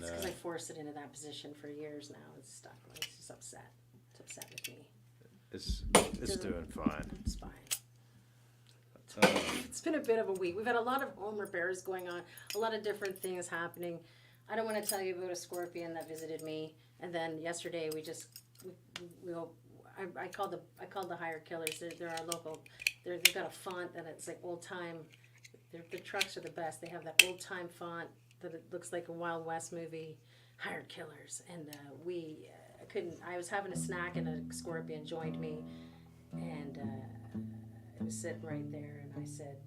It's because I forced it into that position for years now. It's stuck. It's just upset. It's upset with me. it's doing fine. It's fine. It's been a bit of a week. We've had a lot of home repairs going on, a lot of different things happening. I don't want to tell you about a scorpion that visited me, and then yesterday I called the hired killers. They're our local. They've got a font that it's like old time. The trucks are the best. They have that old time font that it looks like a Wild West movie. Hired killers, and I couldn't. I was having a snack, and a scorpion joined me, and it was sitting right there, and I said,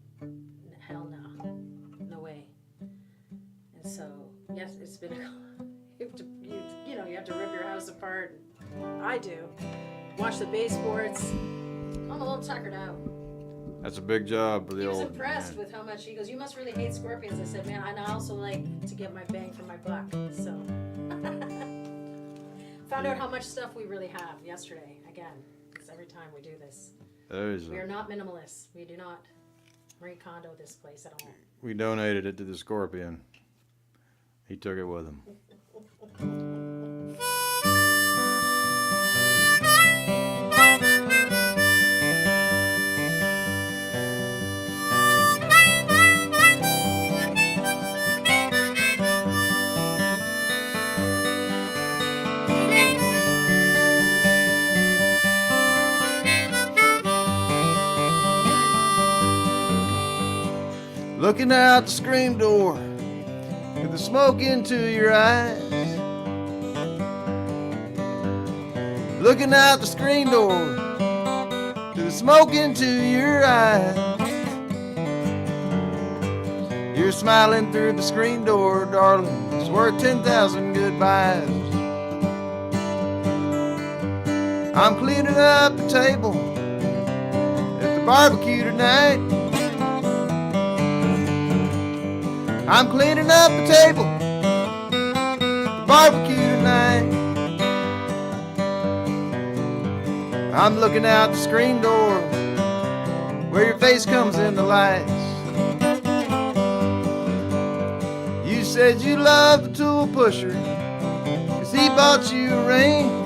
"Hell no, no way." And so, yes, it's been. You have to rip your house apart. I do. Wash the baseboards. I'm a little tuckered out. That's a big job for the He was old impressed man. with how much. He goes, "You must really hate scorpions." I said, "Man, and I also like to get my bang for my buck." So, found out how much stuff we really have yesterday. Again, because every time we do this, we are not minimalists. We do not recondo this place at all. We donated it to the scorpion. He took it with him. Looking out the screen door with the smoke into your eyes. Looking out the screen door to the smoke into your eyes. You're smiling through the screen door, darling. It's worth 10,000 goodbyes. I'm cleaning up the table at the barbecue tonight. I'm cleaning up the table, the barbecue tonight. I'm looking out the screen door where your face comes in the lights. You said you loved the tool pusher 'cause he bought you a ring.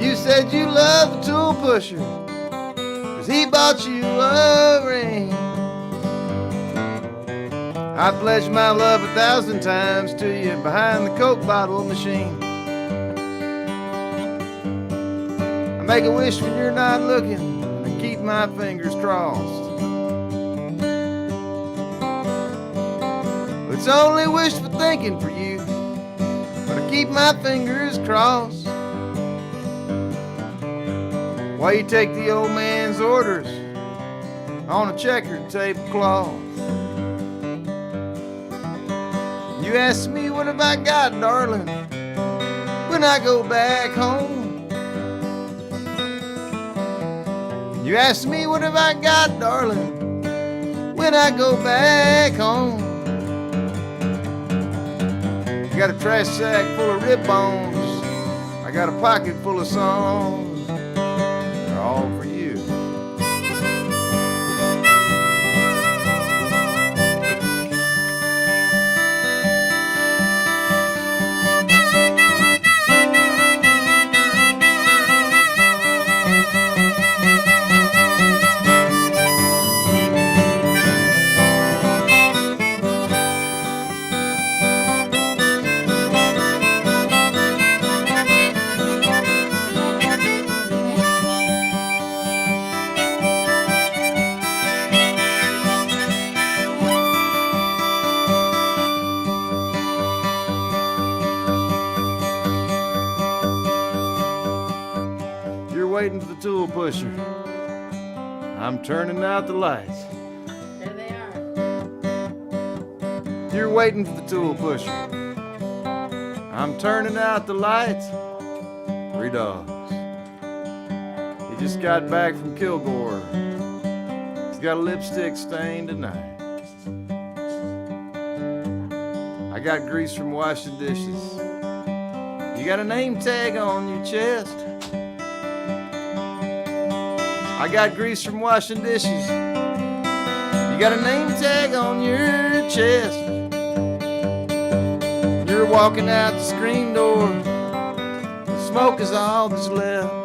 You said you loved the tool pusher 'cause he bought you a ring. I pledged my love 1,000 times to you behind the Coke bottle machine. I make a wish when you're not looking, and I keep my fingers crossed. It's only wishful thinking for you, but I keep my fingers crossed. While you take the old man's orders on a checkered tablecloth. You ask me what have I got, darling, when I go back home. You ask me what have I got, darling, when I go back home. I got a trash sack full of rib bones. I got a pocket full of songs. They're all for you. waiting for the tool pusher. I'm turning out the lights. There they are. You're waiting for the tool pusher. I'm turning out the lights. 3 dogs. He just got back from Kilgore. He's got a lipstick stain tonight. I got grease from washing dishes. You got a name tag on your chest. I got grease from washing dishes. You got a name tag on your chest. You're walking out the screen door. The smoke is all that's left.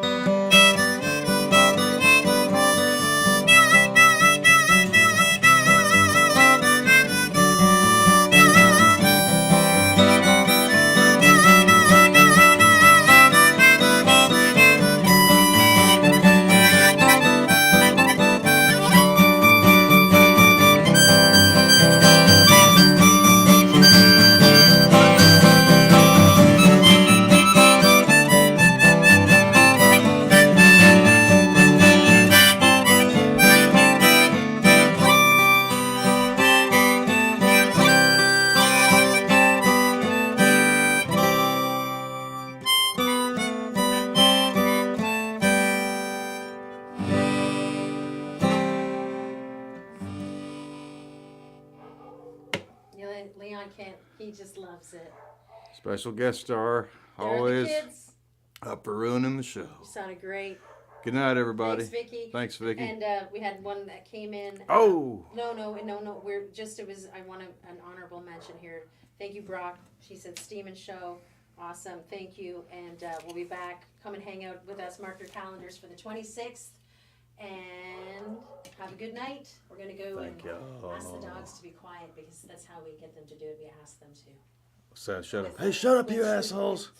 Leon can't, he just loves it. Special guest star, There are the always kids. up for ruining the show. You sounded great. Good night, everybody. Thanks, Vicky. Thanks, Vicky. And we had one that came in. Oh! No. We're just, I want an honorable mention here. Thank you, Brock. She said, Steam and Show. Awesome. Thank you. And we'll be back. Come and hang out with us. Mark your calendars for the 26th. And have a good night. We're going to go and ask the dogs to be quiet because that's how we get them to do it. We ask them to. So, shut up. Hey, shut up, you assholes.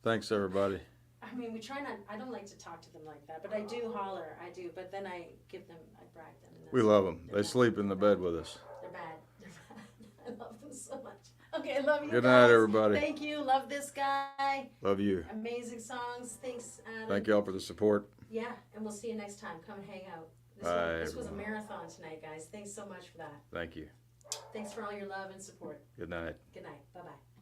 Thanks, everybody. I mean, we try not, I don't like to talk to them like that, but I do holler. I do. But then I give them, I brag them. And We love them. They sleep in the bed with us. They're bad. They're bad. I love them so much. Okay, I love you. Good guys. night, everybody. Thank you. Love this guy. Love you. Amazing songs. Thanks, Adam. Thank y'all for the support. Yeah, and we'll see you next time. Come and hang out. This was a marathon tonight, guys. Thanks so much for that. Thank you. Thanks for all your love and support. Good night. Good night. Bye-bye.